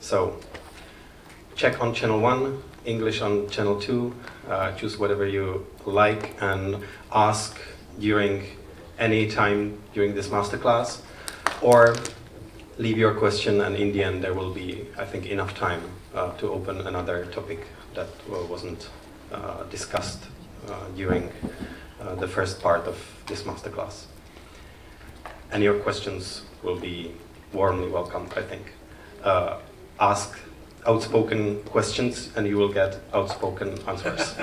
So check on channel 1, English on channel 2, choose whatever you like and ask during any time during this masterclass, or leave your question, and in the end there will be, I think, enough time to open another topic that wasn't discussed during the first part of this masterclass. And your questions will be warmly welcomed, I think. Ask outspoken questions and you will get outspoken answers.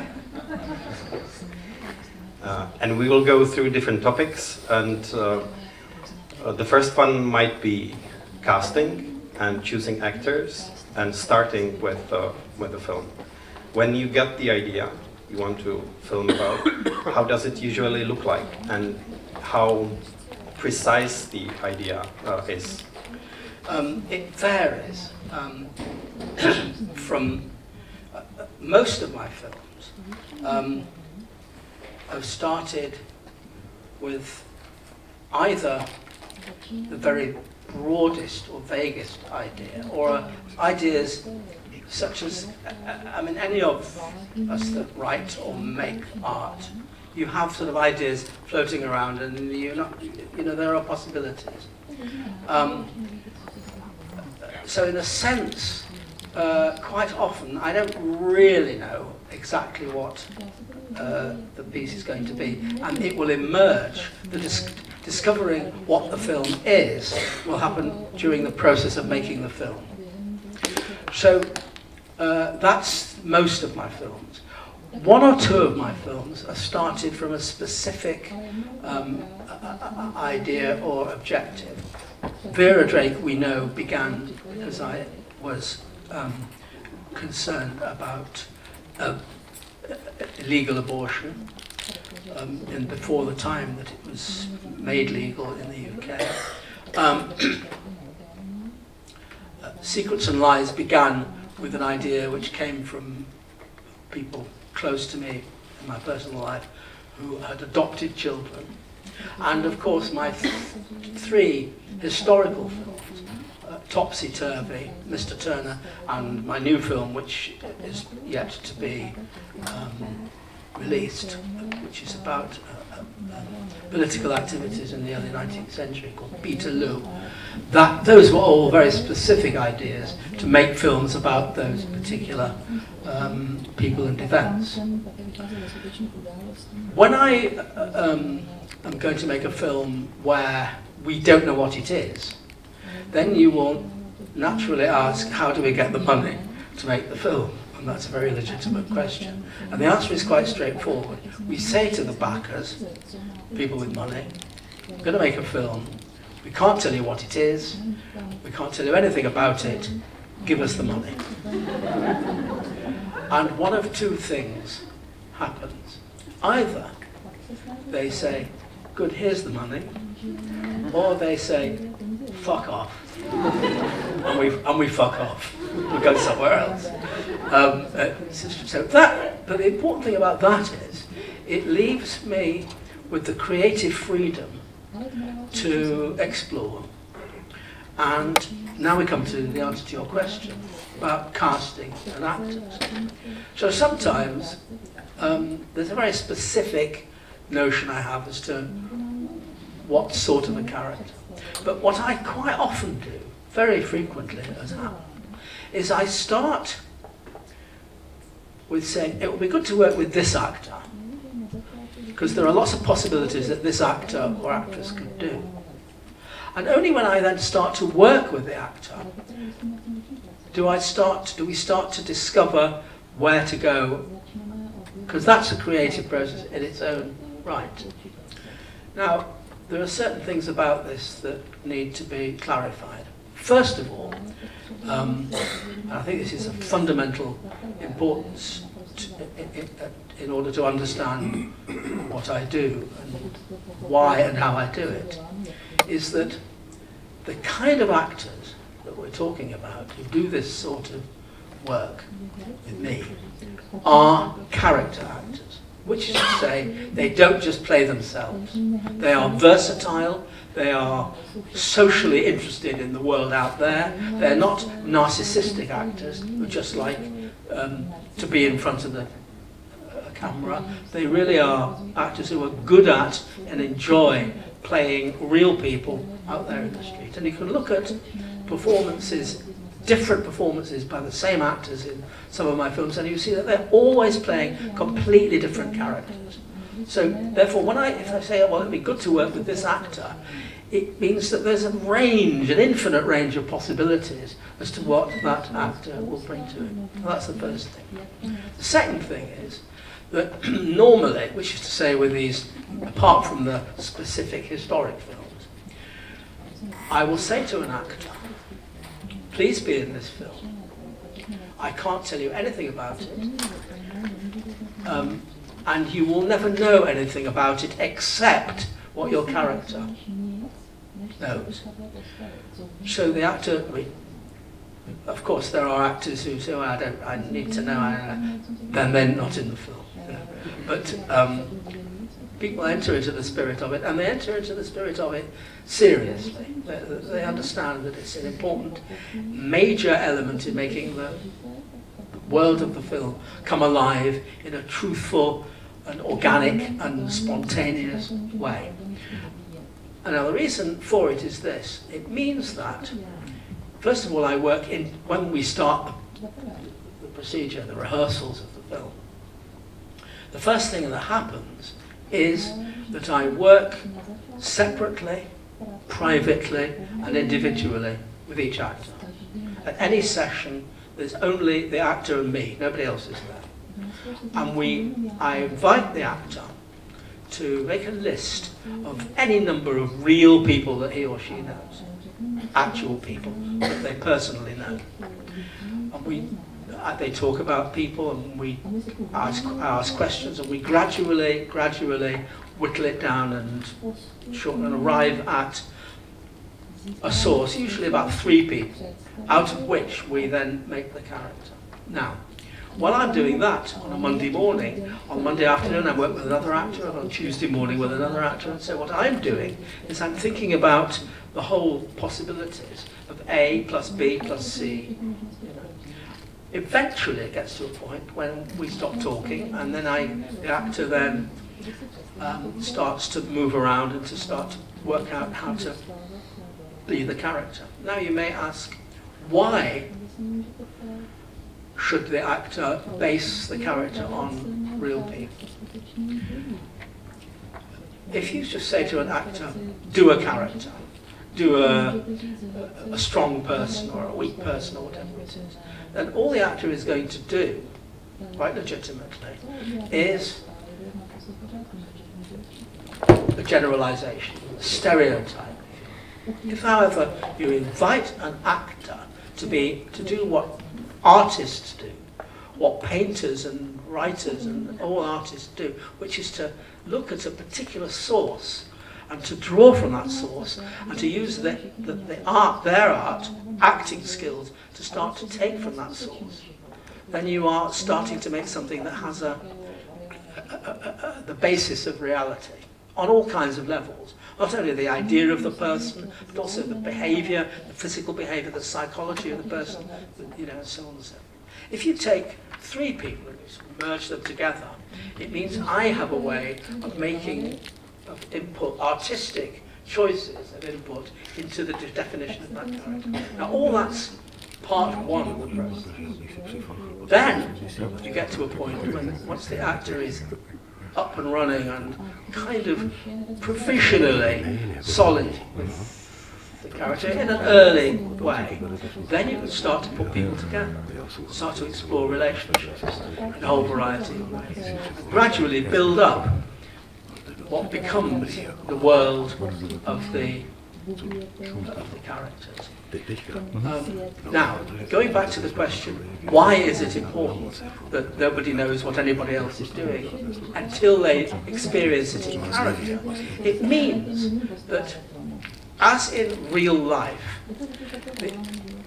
And we will go through different topics, and the first one might be casting and choosing actors and starting with the film. When you get the idea you want to film about, how does it usually look like, and how precise the idea is? It varies. From most of my films, I've started with either the very broadest or vaguest idea, or ideas such as, I mean, any of us that write or make art, you have sort of ideas floating around, and you know, there are possibilities. So in a sense, quite often I don't really know exactly what the piece is going to be, and it will emerge. Discovering what the film is will happen during the process of making the film. So that's most of my films. One or two of my films are started from a specific idea or objective. Vera Drake, we know, began because I was concerned about illegal abortion, and before the time that it was made legal in the UK. Secrets and Lies began with an idea which came from people close to me in my personal life who had adopted children. And of course my three historical films, Topsy Turvy, Mr. Turner, and my new film, which is yet to be released, which is about political activities in the early 19th century, called Peterloo. Those were all very specific ideas to make films about those particular people and events. When I am going to make a film where we don't know what it is, then you will naturally ask, how do we get the money to make the film? And that's a very legitimate question. And the answer is quite straightforward. We say to the backers, people with money, we're going to make a film. We can't tell you what it is. We can't tell you anything about it. Give us the money. And one of two things happens. Either they say, good, here's the money, or they say, fuck off. And we fuck off. We go somewhere else. But the important thing about that is, it leaves me with the creative freedom to explore. And now we come to the answer to your question about casting and actors. So sometimes there's a very specific notion I have as to what sort of a character. But what I quite often do, very frequently has happened, is I start with saying, it would be good to work with this actor, because there are lots of possibilities that this actor or actress could do. And only when I then start to work with the actor do we start to discover where to go, because that's a creative process in its own right. Now, there are certain things about this that need to be clarified. First of all, and I think this is of fundamental importance in order to understand what I do and why and how I do it, is that the kind of actors that we're talking about who do this sort of work with me are character actors. which is to say, they don't just play themselves. They are versatile, they are socially interested in the world out there. They're not narcissistic actors who just like to be in front of the camera. They really are actors who are good at and enjoy playing real people out there in the street. And you can look at performances, different performances by the same actors in some of my films, and you see that they're always playing completely different characters. So therefore, if I say, well, it'd be good to work with this actor, it means that there's a range, an infinite range of possibilities as to what that actor will bring to it. And that's the first thing. The second thing is that normally, which is to say with these, apart from the specific historic films, I will say to an actor, please be in this film. I can't tell you anything about it. And you will never know anything about it except what your character knows. So the actor, of course there are actors who say, well, I need to know, then they're not in the film. But people enter into the spirit of it, and they enter into the spirit of it seriously. They understand that it's an important, major element in making the world of the film come alive in a truthful and organic and spontaneous way. And now the reason for it is this. It means that, first of all, I work in, when we start the procedure, the rehearsals of the film, the first thing that happens is that I work separately, privately, and individually with each actor. At any session, there's only the actor and me, nobody else is there. And I invite the actor to make a list of any number of real people that he or she knows, actual people that they personally know. And they talk about people, and we ask questions, and we gradually whittle it down and shorten and arrive at a source, usually about 3 people, out of which we then make the character. Now, while I'm doing that on a Monday morning, on Monday afternoon I work with another actor, and on Tuesday morning with another actor, and so what I'm doing is I'm thinking about the whole possibilities of A plus B plus C. Eventually it gets to a point when we stop talking, and then the actor then starts to move around and to start to work out how to be the character. Now you may ask, why should the actor base the character on real people? If you just say to an actor, do a character, do a strong person or a weak person or whatever it is, then all the actor is going to do, quite legitimately, is a generalization, a stereotype. If, however, you invite an actor to do what artists do, what painters and writers and all artists do, which is to look at a particular source and to draw from that source and to use their art, acting skills, to start to take from that source, then you are starting to make something that has the basis of reality on all kinds of levels. Not only the idea of the person, but also the behaviour, the physical behaviour, the psychology of the person, and so on and so forth. If you take 3 people and merge them together, it means I have a way of making input, artistic choices of input into the definition of that character. Now all that's part 1 of the process. Then you get to a point when once the actor is up and running and kind of provisionally solid with the character in an early way, then you can start to put people together, start to explore relationships in a whole variety of ways, and gradually build up what becomes the world of the characters. Now, going back to the question, why is it important that nobody knows what anybody else is doing until they experience it in character? It means that, as in real life,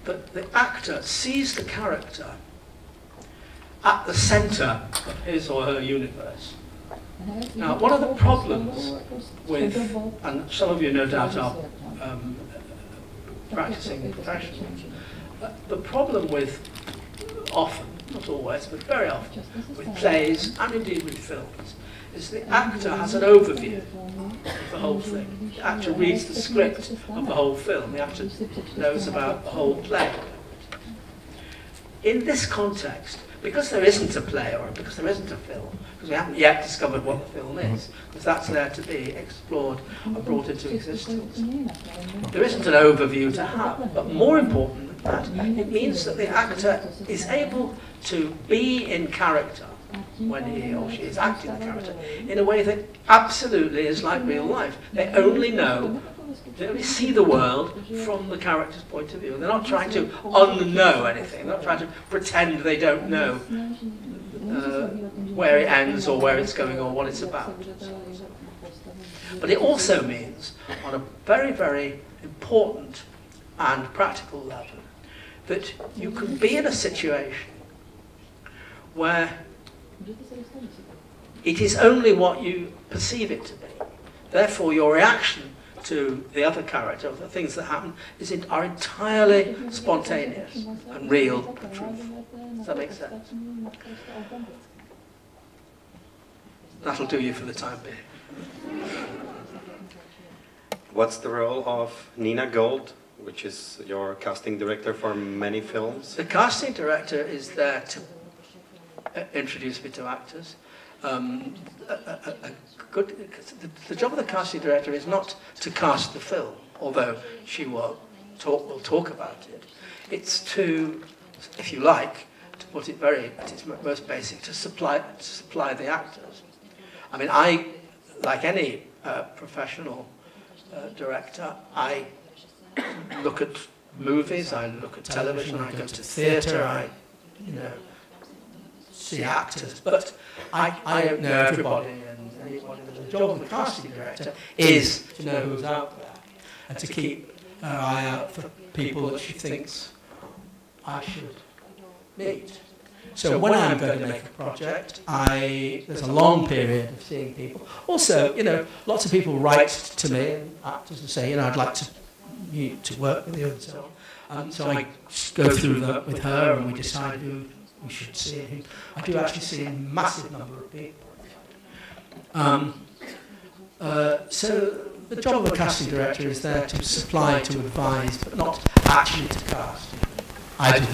the actor sees the character at the centre of his or her universe. Now, one of the problems with, and some of you no doubt are practicing professionals, the problem with often, not always, but very often, with plays and indeed with films, is the actor has an overview of the whole thing. The actor reads the script of the whole film. The actor knows about the whole play. In this context, because there isn't a play or because there isn't a film, because we haven't yet discovered what the film is, because that's there to be explored and brought into existence, there isn't an overview to have. But more important than that, it means that the actor is able to be in character when he or she is acting the character in a way that absolutely is like real life. They only see the world from the character's point of view. They're not trying to unknow anything. They're not trying to pretend they don't know where it ends or where it's going or what it's about. But it also means, on a very, very important and practical level, that you can be in a situation where it is only what you perceive it to be. Therefore, your reaction to the other character, or the things that happen, are entirely spontaneous and real and truthful. Does that make sense? That'll do you for the time being. What's the role of Nina Gold, which is your casting director for many films? The casting director is there to introduce me to actors. The job of the casting director is not to cast the film, although she will talk about it. It's to, if you like, to put it at its most basic, to supply the actors. I mean, like any professional director, I look at movies, I look at television, I go to theatre, see actors, but I don't know everybody and anybody. The job of the casting director is to know who's out there and to keep her eye out for people that she thinks I should meet. So when I'm going to make a project, there's a long period of seeing people. Also, lots of people write to me, and actors, and say, I'd like to work with you and so on. So I go through that with her, and we decide who we should see. I do actually see a massive number of people. So the job of a casting director is there to supply, to advise, but not actually to cast. I do.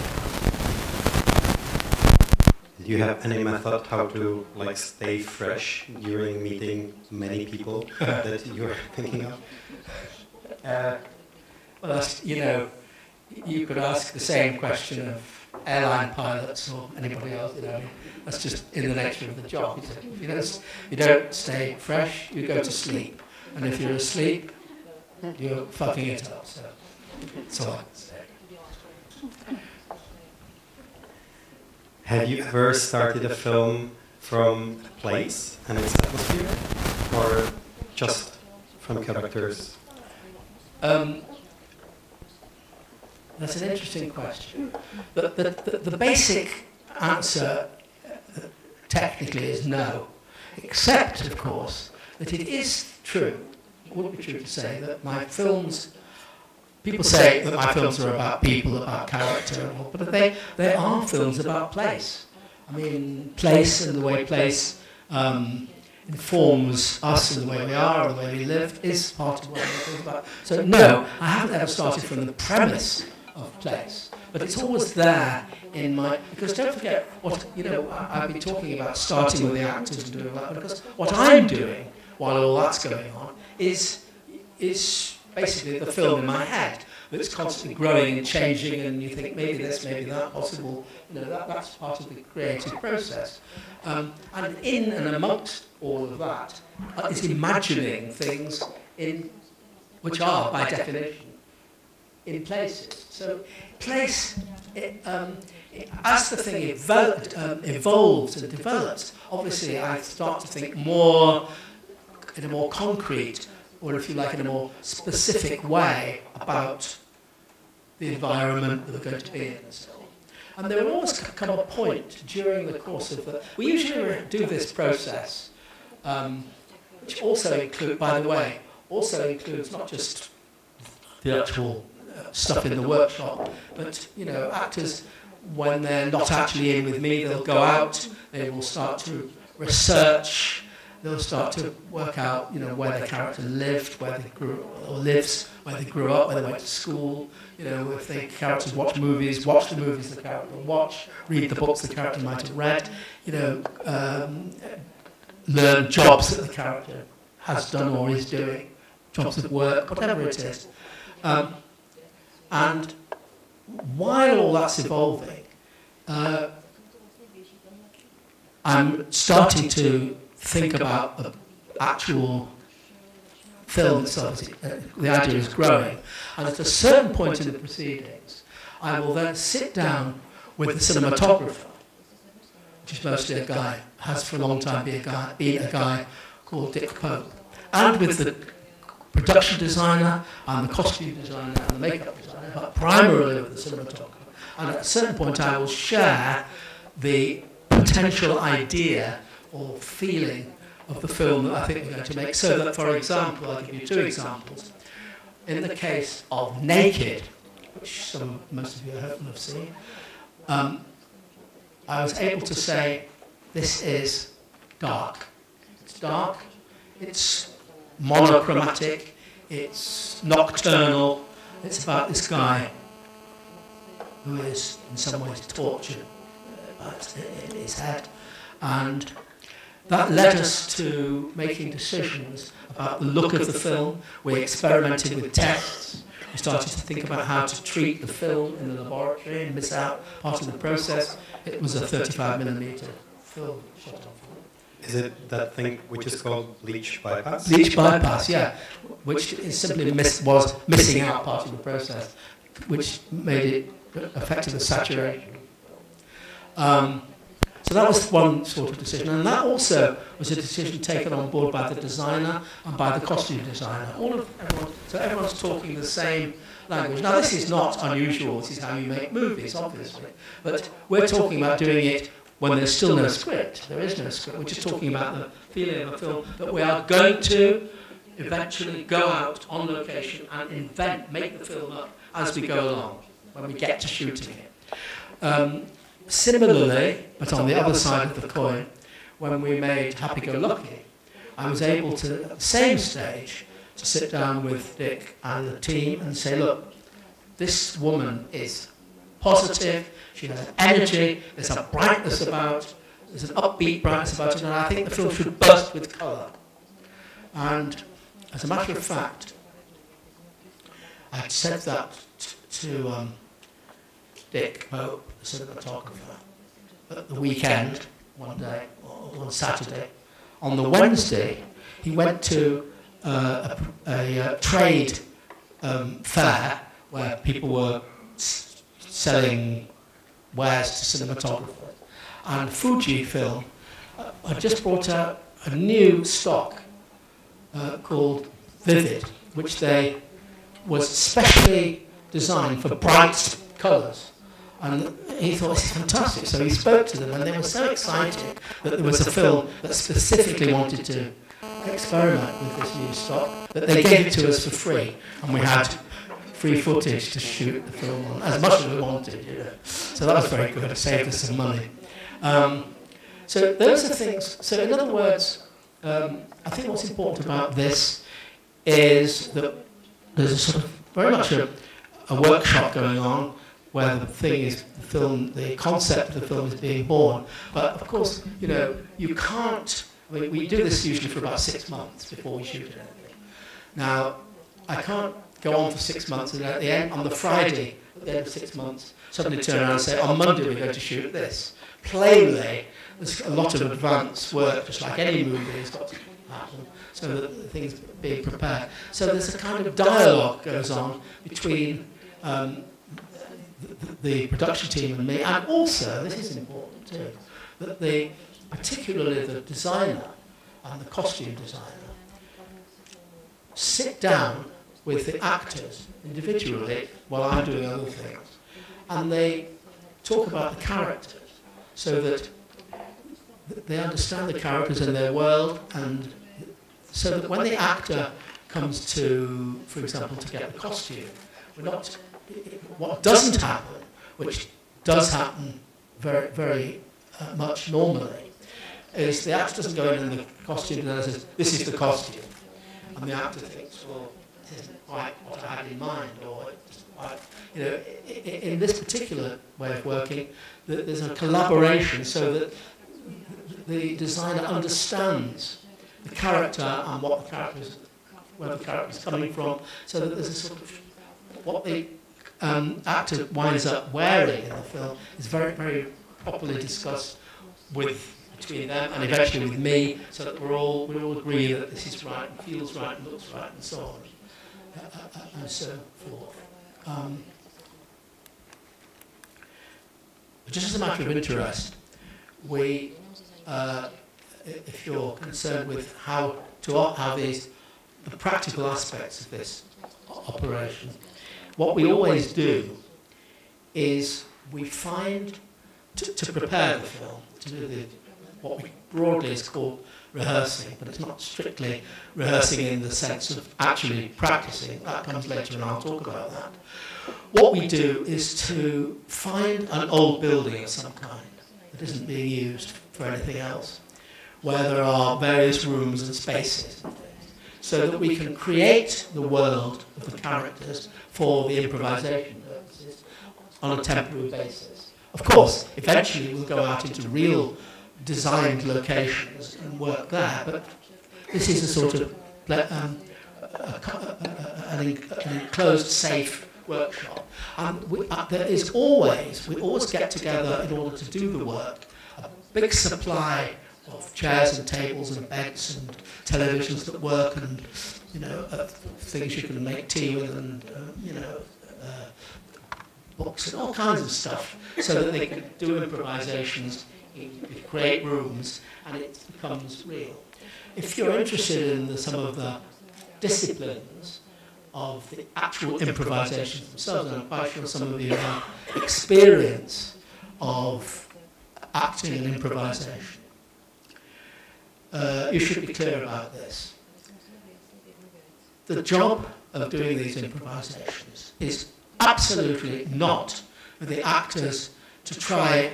Do you have any method how to stay fresh during meeting many people that you're thinking of? Well, you could ask the same question of airline pilots or anybody else. That's just in the nature of the job. If you don't stay fresh, you go to sleep, and if you're asleep, you're fucking it up. So that's all I can say. Have you ever started a film from a place and its atmosphere, or just from characters? That's an interesting question. The basic answer technically is no, except, of course, that it is true, it would be true to say that my films, people say that my films are about people, about character, but they are films about place. I mean, place and the way place informs us and the way we are and the way we live is part of what I'm talking about. So no, I haven't ever started from the premise of place, but it's always there in my, because don't forget what, I've been talking about starting with the actors and doing that, because what I'm doing while all that's going on is basically the film in my head that's constantly growing and changing, and you think maybe this, maybe that, possible, that's part of the creative process. And in and amongst all of that is imagining things which are, by definition, in places. So place, as the thing evolves and develops, obviously I start to think more in a more concrete, or if you like, in a more specific way about the environment that we're going to be in and so on. And there will always come a point during the course of we usually do this process which also include, by the way, also includes not just the actual stuff in the workshop, but actors, when they're not actually in with me, they'll go out, they will start to research, they'll start to work out, where the character lived, where they grew or lives, where they grew up, where they went to school. If the characters watch the movies the character will watch, read the books the character might have read, learn jobs that the character has done or is doing, jobs of work, whatever it is. And while all that's evolving, I'm starting to think about the actual film itself. The idea is growing. And at a certain point in the proceedings, I will then sit down with the cinematographer, which is mostly a guy, has for a long time been a guy called Dick Pope, and with the production designer and the costume designer and the makeup designer, but primarily with the cinematographer. And at a certain point I will share the potential idea or feeling of the film that I think we're going to make. So that, for example, I'll give you 2 examples. In the case of Naked, which most of you I hope have seen, I was able to say, this is dark. It's dark, it's monochromatic, it's nocturnal, it's about this guy who is in some ways tortured in his head. And that led us to making decisions about the look of the film. We experimented with tests. We started to think about how to treat the film in the laboratory and miss out part of the process. It was a 35mm film shot on. Is it that thing which is called bleach bypass? Bleach bypass, yeah, which is simply was missing out part of the process, which made it affected the saturation. So that was one sort of decision, and that also was a decision taken on board by the designer and by the costume designer. So everyone's talking the same language. Now this is not unusual, this is how you make movies, obviously, but we're talking about doing it when there's still no script. There is no script. We're just talking about the feeling of a film that we are going to eventually go out on location and make the film up as we go along, when we get to shooting it. Similarly, but on the other side of the coin, when we made Happy-Go-Lucky, I was able to, at the same stage, to sit down with Dick and the team and say, look, this woman is positive, she has an energy, there's a brightness about, there's an upbeat brightness about it, and I think the film should burst with colour. And as a matter of fact, I said that to Dick Pope, the cinematographer, at the weekend, one day, or one Saturday. On the Wednesday, he went to a trade fair where people were selling wares to cinematographers. And Fujifilm had just brought out a new stock called Vivid, which was specially designed for bright colours. And he thought, this is fantastic. So he spoke to them, and they were so excited that there was a film that specifically wanted to experiment with this new stock, that they gave it to us for free. And we had free footage to shoot the film on, as much as we wanted. So that was very good. It saved us some money. So those are things. So in other words, I think what's important about this is that there's a sort of very much a workshop going on, where the concept of the film is being born. But of course, you can't, we do this usually for about 6 months before we shoot anything. Now, I can't go on for 6 months and at the end, on the Friday, at the end of 6 months, suddenly turn around and say, on Monday we're going to shoot this. Plainly, there's a lot of advance work, just like any movie has got to happen, so that the thing's being prepared. So there's a kind of dialogue goes on between the production team and me, and also, this is important too, that particularly the designer and the costume designer sit down with the actors individually while I'm doing other things, and they talk about the characters, so that they understand the characters in their world, and so that when the actor comes to, for example, to get the costume, what doesn't happen, which does happen very much normally, is the actor doesn't go in the costume and says, "This is the costume," and the actor thinks, "Well, this isn't quite what I had in mind," or it doesn't quite, you know, in this particular way of working, there's a collaboration so that the designer understands the character and what the character is, where the character is coming from, so that there's a sort of what the actor winds up wearing in the film is very, very properly discussed between them and eventually with me, so that we all agree that this is right and feels right and looks right and so on and so forth. But just as a matter of interest, we, if you're concerned with how the practical aspects of this operation, what we always do is we find, to prepare the film, to do what we broadly is called rehearsing, but it's not strictly rehearsing in the sense of actually practicing. That comes later and I'll talk about that. What we do is to find an old building of some kind that isn't being used for anything else, where there are various rooms and spaces, so that we can create the world of the characters for the improvisation purposes on a temporary basis. Of course, eventually we'll go out into real designed locations and work there, but this is a sort of an enclosed, safe workshop. And we always get together in order to do the work, a big supply of chairs and tables and beds and televisions that work, and things you can make tea with, and books and all kinds of stuff, so that they can do improvisations, create rooms, and it becomes real. If you're interested in some of the disciplines of the actual improvisations themselves, and I'm quite sure some of you have experience of acting and improvisation, you should be clear about this. The job of doing these improvisations is absolutely not for the actors to try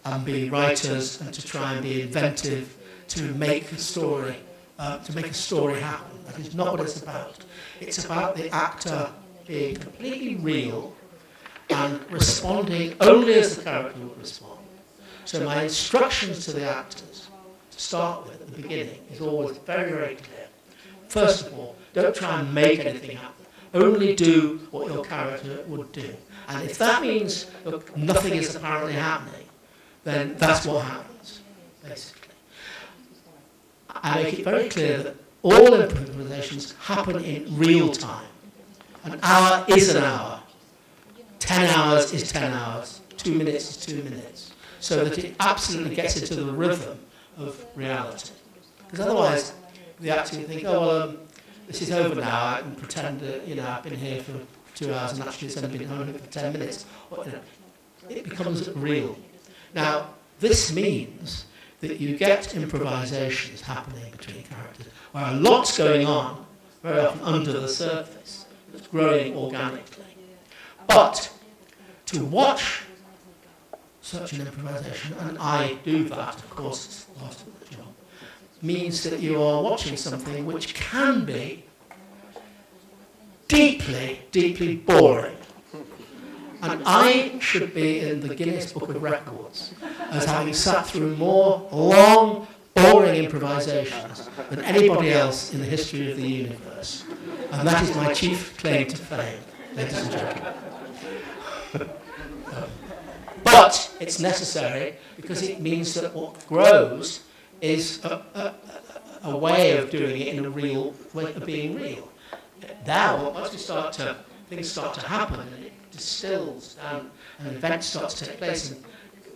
and be writers and to try and be inventive, to make a story happen. That is not what it's about. It's about the actor being completely real and responding only as the character would respond. So my instructions to the actors, to start with at the beginning, is always very, very clear. First of all, don't try and make anything happen. Only do what your character would do. And if that means nothing is apparently happening, then that's what happens, basically. I make it very clear that all improvisations happen in real time. An hour is an hour. 10 hours is 10 hours. 2 minutes is 2 minutes. So that it absolutely gets into the rhythm of reality. Because otherwise, the actor will think, oh, well, this is over now, I can pretend that, I've been here for 2 hours and actually it's only been home for 10 minutes. Or, it becomes real. Now, this means that you get improvisations happening between characters, where a lot's going on, very often under the surface, that's growing organically. But to watch such an improvisation, and I do that, of course, it's part of the job, means that you are watching something which can be deeply, deeply boring. And I should be in the Guinness Book of Records as having sat through more long, boring improvisations than anybody else in the history of the universe. And that is my chief claim to fame, ladies and gentlemen. But it's necessary because it means that what grows is a way of doing it in a real way of being real. Now, once things start to happen, and it distills down, and events start to take place, and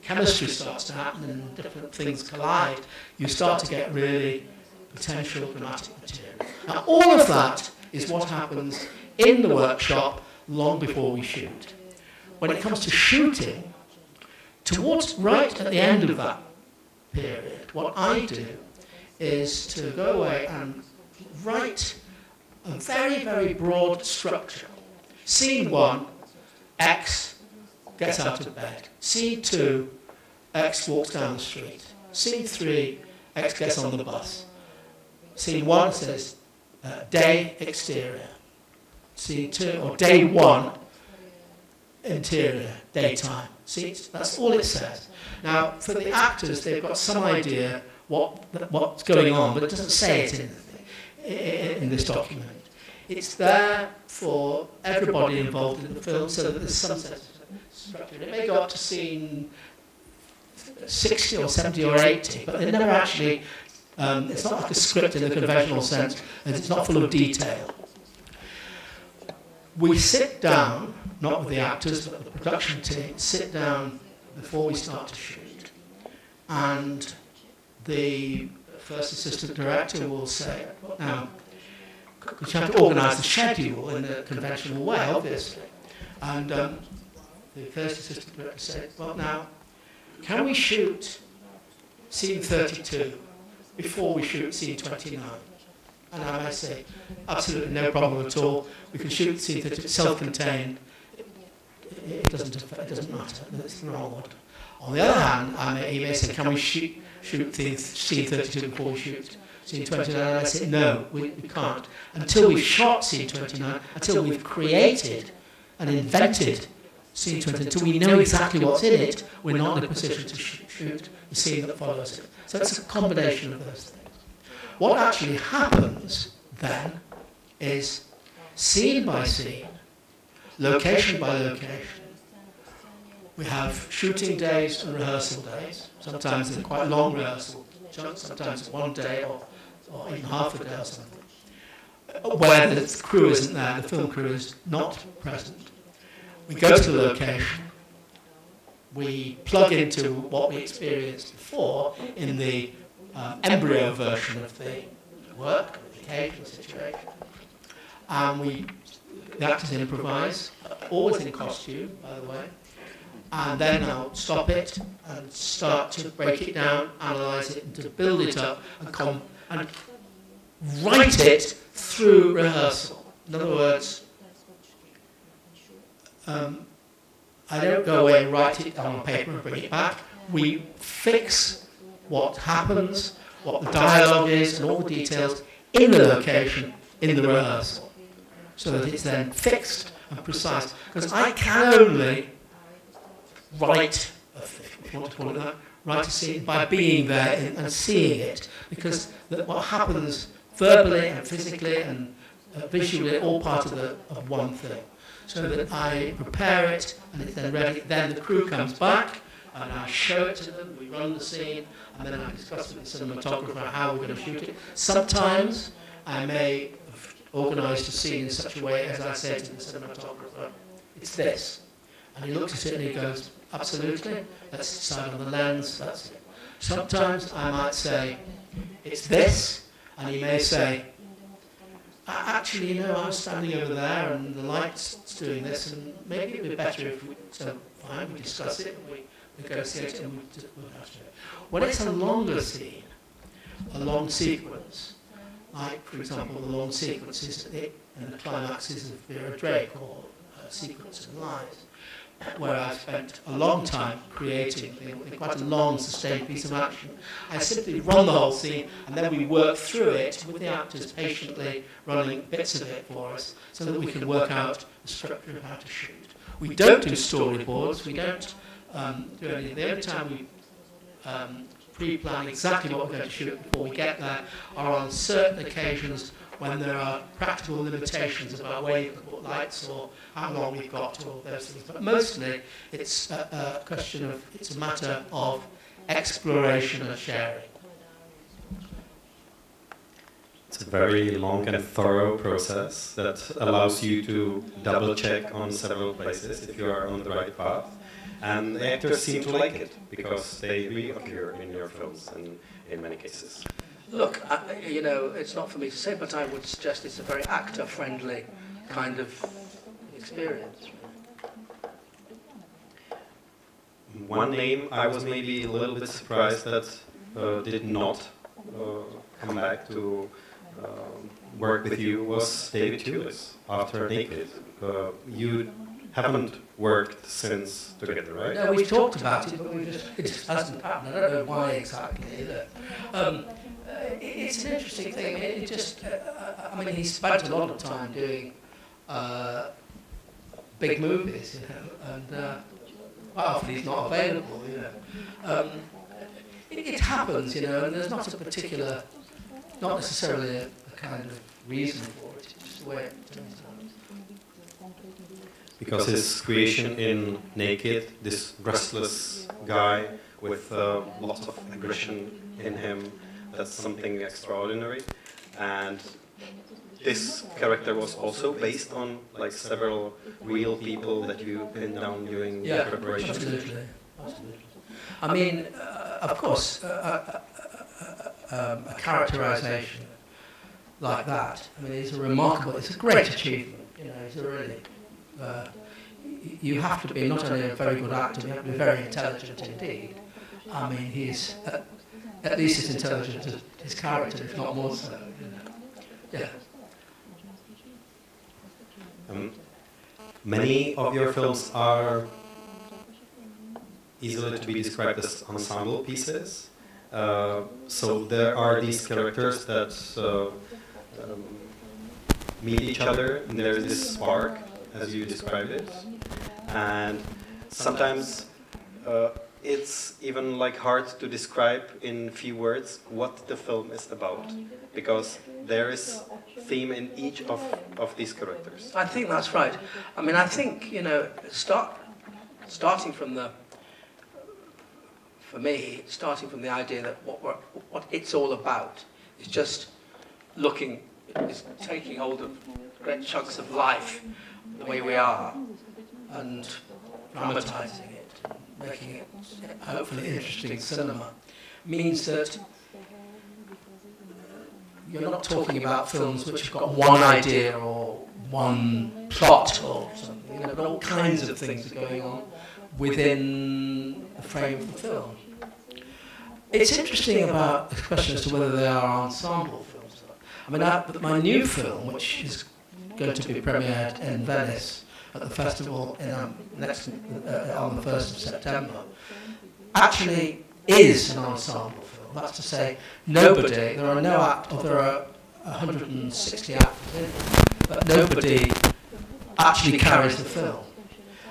chemistry starts to happen, and different things collide, you start to get really potential dramatic material. Now, all of that is what happens in the workshop long before we shoot. When it comes to shooting, right at the end of that period, what I do is to go away and write a very, very broad structure. Scene 1, X gets out of bed. Scene 2, X walks down the street. Scene 3, X gets on the bus. Scene 1 says, day, exterior. Scene 2, or day 1, interior, daytime. See, that's all it says. Now, for the actors, they've got some idea what's going on, but it doesn't say it in this document. It's there for everybody involved in the film, so that there's some sense of structure. It may go up to scene 60 or 70 or 80, but it never actually, it's not like a script in the conventional sense, and it's not full of detail. We sit down, not with the actors, but the production team, sit down before we start to shoot. And the first assistant director will say, now, because you have to organise the schedule in a conventional way, obviously. And the first assistant director said, well, now, can we shoot scene 32 before we shoot scene 29? And I might say, absolutely no problem at all. We can shoot scene 32, self-contained. It doesn't matter. It's the wrong order. On the other hand, he may say, can we shoot scene 32 before we shoot scene 29? And I say, no, we can't. Until we've shot scene 29, until we've created and invented scene 29, until we know exactly what's in it, we're not in a position to shoot the scene that follows it. So it's a combination of those things. What actually happens then is scene by scene, location by location. We have shooting days and rehearsal days. Sometimes they're quite long rehearsal chunks, sometimes 1 day or even half a day or something. Where the crew isn't there, the film crew is not present. We go to the location, we plug into what we experienced before in the embryo version of the work, the occasion, the situation. And the actors improvise, always in costume, by the way. And then I'll stop it and start to break it down, analyse it, and to build it up and write it through rehearsal. In other words, I don't go away and write it on paper and bring it back. We fix what happens, what the dialogue is, and all the details in the location, in the rehearsal, so that it's then fixed and precise. Because I can only write, if you want to call it that, write a scene by being there and seeing it. Because what happens verbally and physically and visually, all part of one thing. So that I prepare it and it's then ready. Then the crew comes back and I show it to them. We run the scene and then I discuss with the cinematographer how we're going to shoot it. Sometimes I may have organised a scene in such a way as I say to the cinematographer, it's this. And he looks at it and he goes, absolutely, let's decide on the lens, that's it. Sometimes I might say, it's this, and he may say, actually, you know, I was standing over there and the light's doing this, and maybe it would be better if we, so fine, we discuss it, and we negotiate it, and we'll have to do it. When it's a longer scene, a long sequence, like, for example, the long sequences and the climaxes of Vera Drake, or Secrets and Lies, where I spent a long time creating quite a long, sustained piece of action. I simply run the whole scene, and then we work through it with the actors patiently running bits of it for us, so that we can work out the structure of how to shoot. We don't do storyboards, we don't do anything. The only time we pre-plan exactly what we're going to shoot before we get there are on certain occasions when there are practical limitations about where you can put lights or how long we've got or those things. But mostly it's a question of, it's a matter of exploration and sharing. It's a very long and thorough process that allows you to double check on several places if you are on the right path. And the actors seem to like it because they reoccur in your films and in many cases. Look, you know, it's not for me to say, but I would suggest it's a very actor-friendly kind of experience. One name, I was maybe a little bit surprised that did not come back to work with you was David Tulis after Naked. You haven't worked since together, right? No, we've talked about it, but it just hasn't happened. I don't know why exactly either. It's an interesting thing. I mean, he spent a lot of time doing big movies, you know, and quite often he's not available, you know. It happens, you know, and there's not a particular, not necessarily a kind of reason for it. It's just the way it turns out. Because his creation in Naked, this restless guy with lots of aggression in him, that's something extraordinary. And this character was also based on like several real people that you pinned down during the preparation. Absolutely. I mean, of course, a characterization like that, I mean, it's a great achievement, you know, it's a really, you have to be not only a very good actor, you have to be very intelligent indeed. I mean, he's at least as intelligent as his character, if not more so, you know. Yeah. Many of your films are easily to be described as ensemble pieces. So there are these characters that meet each other, and there's this spark, as you described it. And sometimes it's even like hard to describe in few words what the film is about, because there is theme in each of these characters. I think that's right. I mean, I think, you know, starting from the, for me, starting from the idea that what it's all about is just looking, is taking hold of great chunks of life, the way we are, and dramatising it, making it hopefully interesting cinema, means that you're not talking about films which have got one idea or one plot or something. You know, but all kinds of things are going on within the frame of the film. It's interesting about the question as to whether they are ensemble films. I mean, my new film, which is going to be premiered in Venice at the festival on the 1st of September, actually is an ensemble film. That's to say, there are 160 actors in it, but nobody actually carries the film.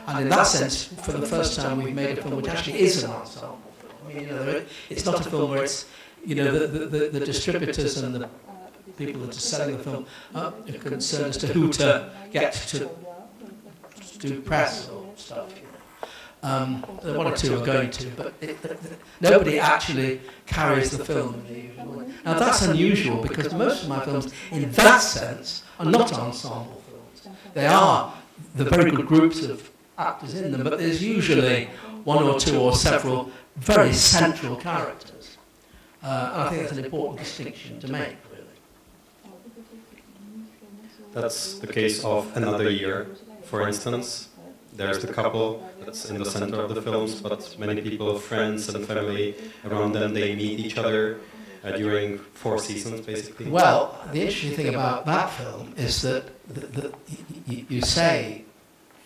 And in that sense, for the first time, we've made a film which actually is an ensemble film. I mean, you know, it's not a film where it's, you know, the distributors and the people that are selling the film are concerned as to who to get to do press or stuff. You know. One or two are going to, but nobody actually carries the film in the usual way. Now that's unusual because most of my films, in that sense, are not ensemble films. They are the very good groups of actors in them, but there's usually one or two or several very central characters. And I think that's an important distinction to make, really. That's the case of Another Year, for instance. There's the couple that's in the center of the films, but many people, friends and family around them, they meet each other during 4 seasons, basically. Well, the interesting thing about that film is that you say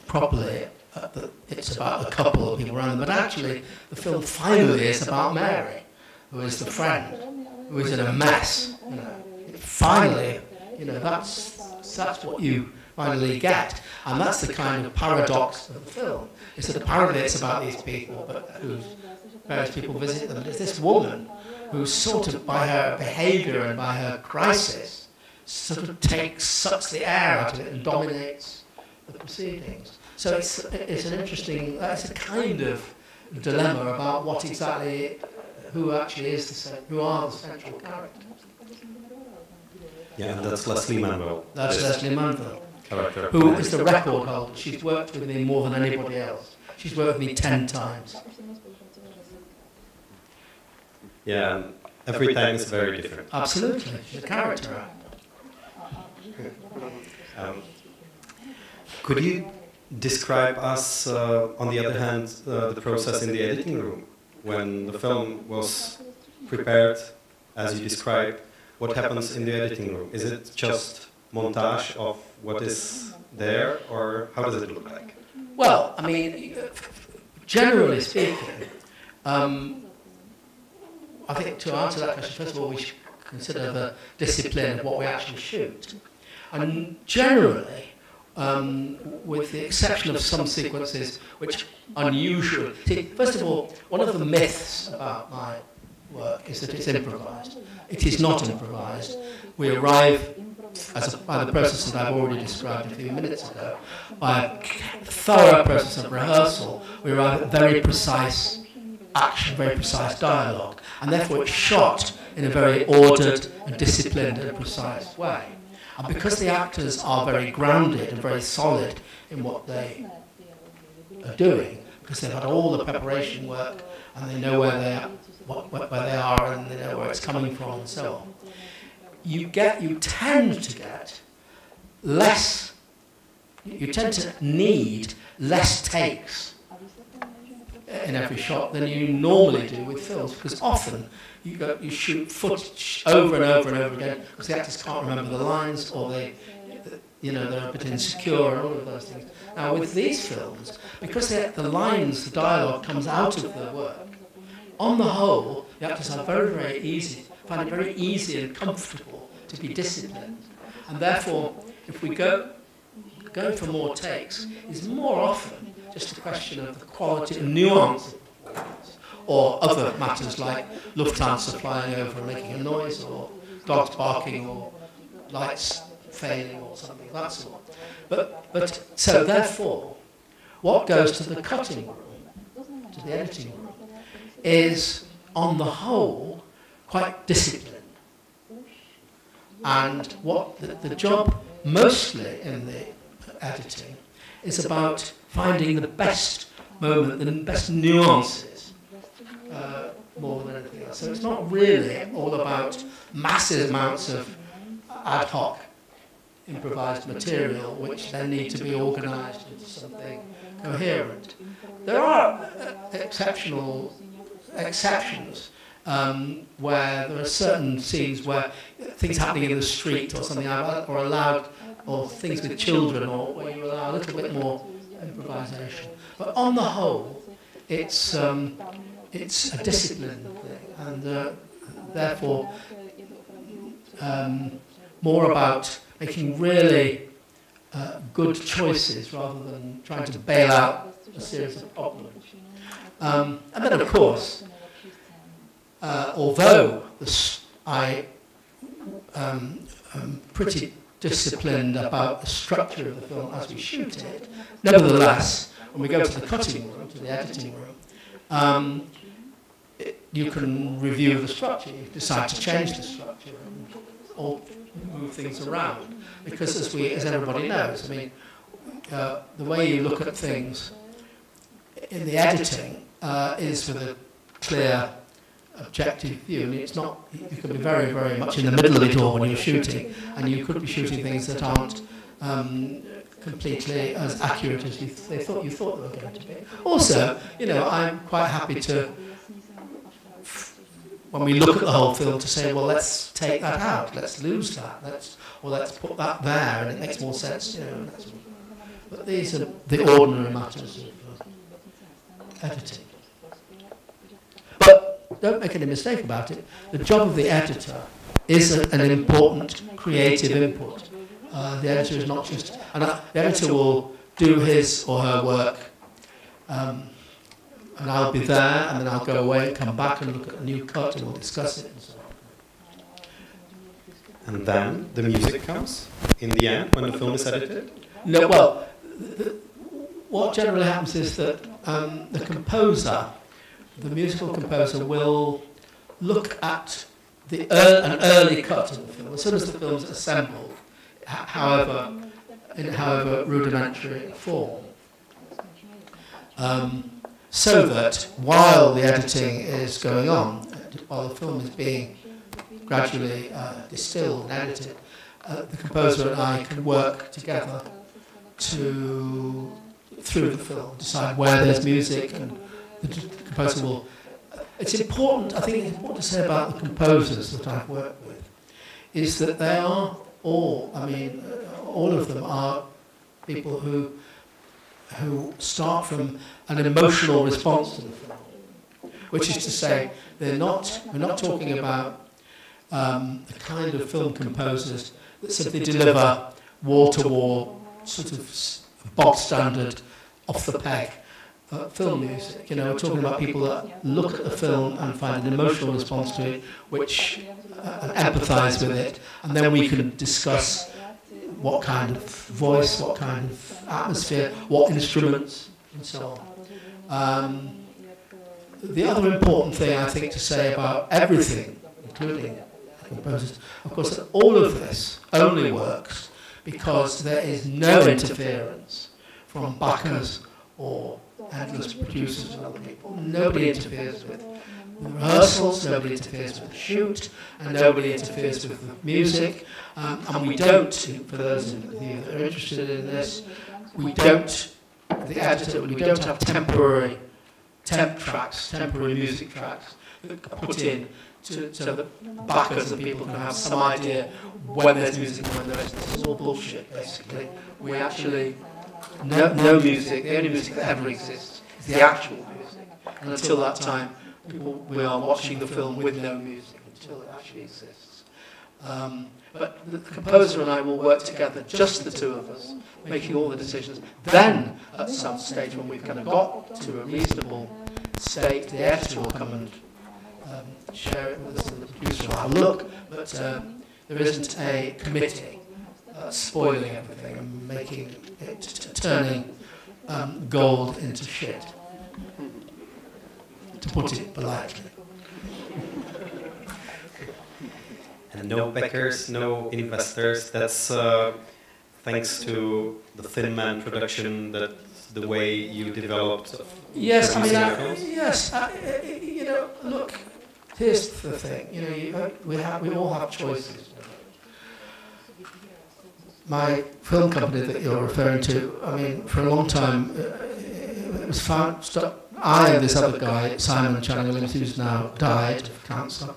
properly that it's about a couple of people around them, but actually the film finally is about Mary, who is the friend, who is in a mess. You know, finally, you know, that's what you finally get. And that's the kind of paradox of the film. It's that apparently it's about these people, but whose various people visit them. It's this woman who sort of, by her behaviour and by her crisis, sort of sucks the air out of it and dominates the proceedings. So it's an interesting, it's a kind of dilemma about what exactly, who actually is who are the central characters. Yeah, and that's Leslie Manville. That's Leslie Manville. Who is the record holder. She's worked with me more than anybody else. She's worked with me 10 times. Yeah, and every time is very different. Absolutely, she's a character actor. Could you describe us, on the other hand, the process in the editing room when the film was prepared as you described, what happens in the editing room? Is it just montage of what is there, or how does it look like? Well, I mean, generally speaking, I think to answer that question, first of all, we should consider the discipline of what we actually shoot. And generally, with the exception of some sequences which are unusual. See, first of all, one of the myths about my work is that it's improvised. It is not improvised. We arrive, by the process that I've already described a few minutes ago, by a thorough process of rehearsal, we arrive at very precise action, very precise dialogue, and therefore it's shot in a very ordered and disciplined and precise way. And because the actors are very grounded and very solid in what they are doing, because they've had all the preparation work and they know where they are and they know where it's coming from and so on, you tend to need less takes in every shot than you normally do with films, because often you shoot footage over and over and over again because the actors can't remember the lines, or they're a bit insecure and all of those things. Now with these films, because the lines, the dialogue comes out of the work, on the whole, the actors are find it very easy and comfortable to be disciplined. And therefore, if we going for more takes is more often just a question of the quality and nuance of the performance, or other matters like Lufthansa flying over and making a noise, or dogs barking, or lights failing, or something of that sort. But so therefore, what goes to the cutting room, to the editing room, is on the whole quite disciplined. And what the job mostly in the editing is about finding the best moment, the best nuances, more than anything else. So it's not really all about massive amounts of ad hoc improvised material which then need to be organised into something coherent. There are exceptions where there are certain scenes where things happening in the street or something, or allowed, or things with children, or where you allow a little bit more improvisation. But on the whole, it's a discipline thing, and therefore more about making really good choices rather than trying to bail out a series of problems. And then, of course, although I am pretty disciplined about the structure of the film as we shoot it, nevertheless, when we go to the cutting room, to the editing room, you can review the structure. You decide to change the structure or move things around, because as everybody knows, I mean, the way you look at things in the editing is with a clear, objective view. I mean, it's not. You can be very, very much in the middle of it all when you're shooting, and you could be shooting things that aren't completely as accurate as you thought they were going to be. Also, I'm quite happy to, when we look at the whole film, to say, well, let's take that out, let's lose that, let's put that there, and it makes more sense. But these are the ordinary matters of editing. But don't make any mistake about it, the job of the editor is an important creative input. The editor is not just... And the editor will do his or her work, and I'll be there, and then I'll go away and come back and look at a new cut, and we'll discuss it and so on. And then the music comes in the end when the film is edited? No, well, what generally happens is that the composer, the musical composer, will look at an early cut of the film as soon as the film's assembled, in however rudimentary form, so that while the editing is going on, while the film is being gradually distilled and edited, the composer and I can work together through the film, decide where there's music, and the composer will it's important, I think it's important to say about the composers that I've worked with, is that they are all, I mean, all of them are people who start from an emotional response to the film, which is to say, we're not talking about the kind of film composers that simply deliver wall-to-wall, sort of bog standard, off-the-peg film music. You know, we're talking about people that look at the film and find an emotional response to it, which empathise with it, and then we can discuss what kind of voice, what kind of atmosphere, what instruments, and so on. The other important thing I think to say about everything, including composers, of course, that all of this only works because there is no interference from backers or endless producers and other people. Nobody interferes with the rehearsals, nobody interferes with the shoot, and nobody interferes with the music. And we don't, for those of you that are interested in this, we don't have temporary temp tracks, temporary music tracks that are put in so that backers and people can have some idea when there's music and when there isn't. This is all bullshit, basically. We actually, no music, the only music that ever exists is the actual music. And until that time, we are watching the film with no music until it actually exists. But the composer and I will work together, just the two of us, making all the decisions. Then, at some stage when we've kind of got to a reasonable state, the editor will come and share it with us, and the producer will have a look, but there isn't a committee spoiling everything and making it, turning gold into shit, to put it politely. And no backers, no investors. That's thanks to the Thin Man production. That's the way you developed. Yes, I mean, you know, look. Here's the thing. You know, we all have choices. My film company that you're referring to, I mean, for a long time, it was found. I and this other guy, Simon Channing Williams, who's now died of cancer,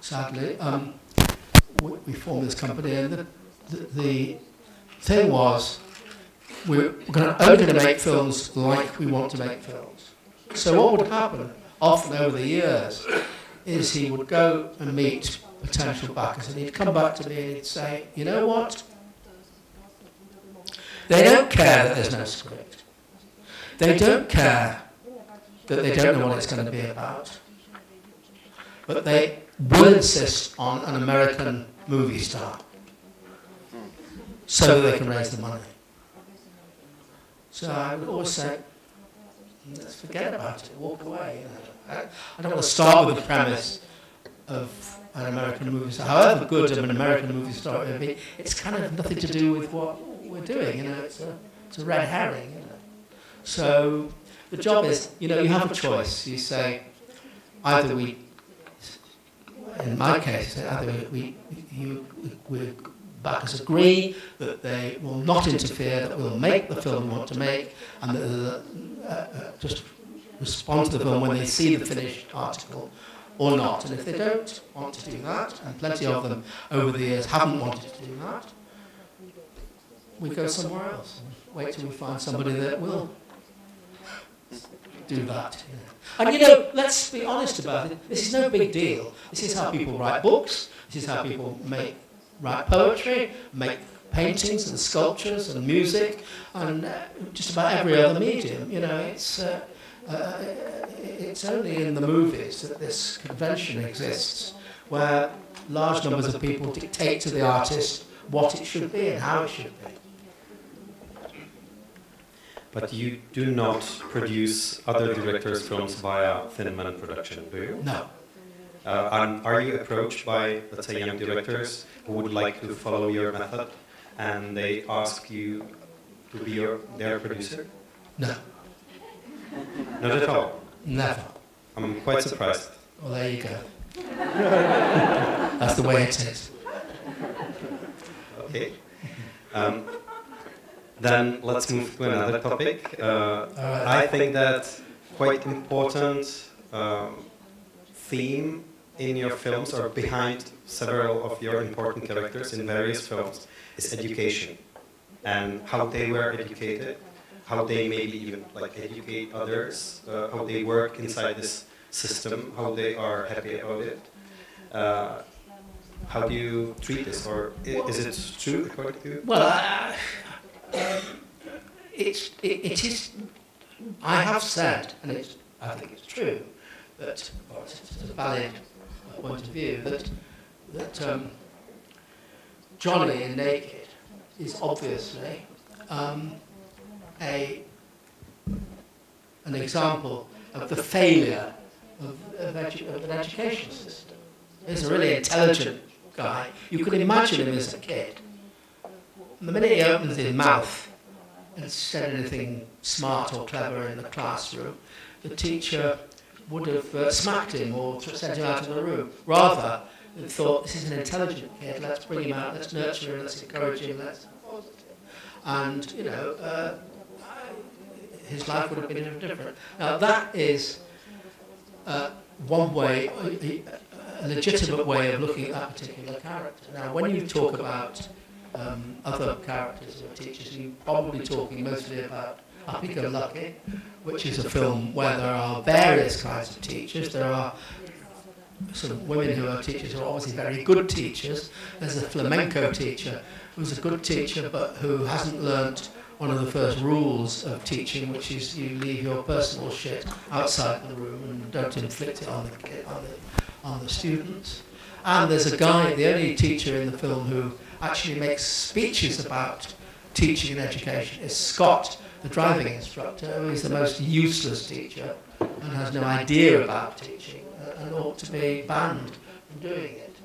sadly. We formed this company, and the thing was, we're only going to make films like we want to make films. So what would happen, often over the years, is he would go and meet potential backers, and he'd come back to me and he'd say, you know what? They don't care that there's no script. They don't care that they don't know what it's going to be about. But they will insist on an American movie star so that they can raise the money. So I would always say, let's forget about it, walk away. You know. I don't want to start with the premise of an American movie star. However good of an American movie star it would be, it's kind of nothing to do with what we're doing. You know, it's a red herring. You know. So the job is, you know, you have a choice. You say, either we, in my case, either we backers agree that they will not interfere, that we'll make the film we want to make, and that just respond to the film when they see the finished article or not. And if they don't want to do that, and plenty of them over the years haven't wanted to do that, we go somewhere else. Wait till we find somebody that will do that. You know. And you know, let's be honest about it, this is no big deal. This is how people write books, this is how people write poetry, make paintings and sculptures and music, and just about every other medium. You know, it's only in the movies that this convention exists, where large numbers of people dictate to the artist what it should be and how it should be. But you do not produce other directors' films via Thin Man production, do you? No. Are you approached by, let's say, young directors who would like to follow your method, and they ask you to be their producer? No. Not at all? Never. I'm quite surprised. Well, there you go. That's the way it is. Okay. Then let's move to another topic. I think that quite important theme in your films or behind several of your important characters in various films is education and how they were educated, how they maybe even like educate others, how they work inside this system, how they are happy about it. How do you treat this, or is it true according to you? Well, it is. I have said, and I think it's true, that, or it's a valid point of view, that Johnny in Naked is obviously an example of the failure of an education system. He's a really intelligent guy. You could imagine him as a kid. And the minute he opens his mouth and said anything smart or clever in the classroom, the teacher would have smacked him or sent him out of the room. Rather, they thought, this is an intelligent kid, let's bring him out, let's nurture him, let's encourage him, let's support him. And, you know, his life would have been different. Now, that is one way, a legitimate way of looking at that particular character. Now, when you talk about other characters or teachers, you're probably talking mostly about Happy-Go-Lucky, which is a film where there are various kinds of teachers. There are sort of women who are teachers who are obviously very good teachers. There's a flamenco teacher who's a good teacher but who hasn't learnt one of the first rules of teaching, which is you leave your personal shit outside the room and don't inflict it on the students. And there's a guy, the only teacher in the film who actually makes speeches about teaching and education is Scott, the driving instructor, who is the most useless teacher and has no idea about teaching and ought to be banned from doing it.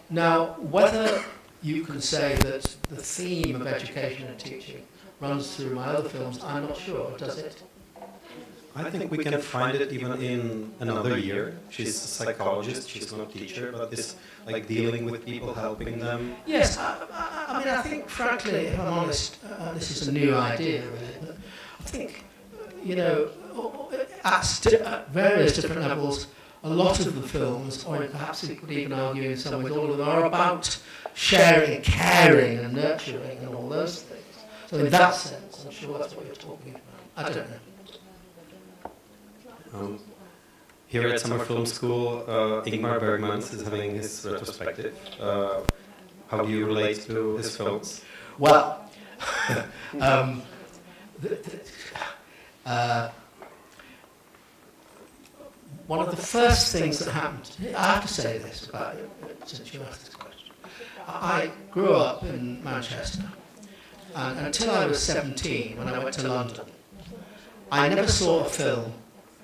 Now, whether you can say that the theme of education and teaching runs through my other films, I'm not sure, does it? I think we can find it even in Another Year. She's a psychologist, she's not a teacher, but this like dealing with people, helping them. Yes, I mean, I think, frankly, if I'm honest, this is a new idea, really, but I think, you know, at various different levels, a lot of the films, or perhaps you could even argue in some ways all of them, are about sharing, caring and nurturing and all those things. So in that sense, I'm sure that's what you're talking about. I don't know. Here at Summer Film School, Ingmar Bergman is having his retrospective. How do you relate to his films? Well, one of the first things that happened, I have to say this about it, since you asked this question. I grew up in Manchester, and until I was 17, when I went to London, I never saw a film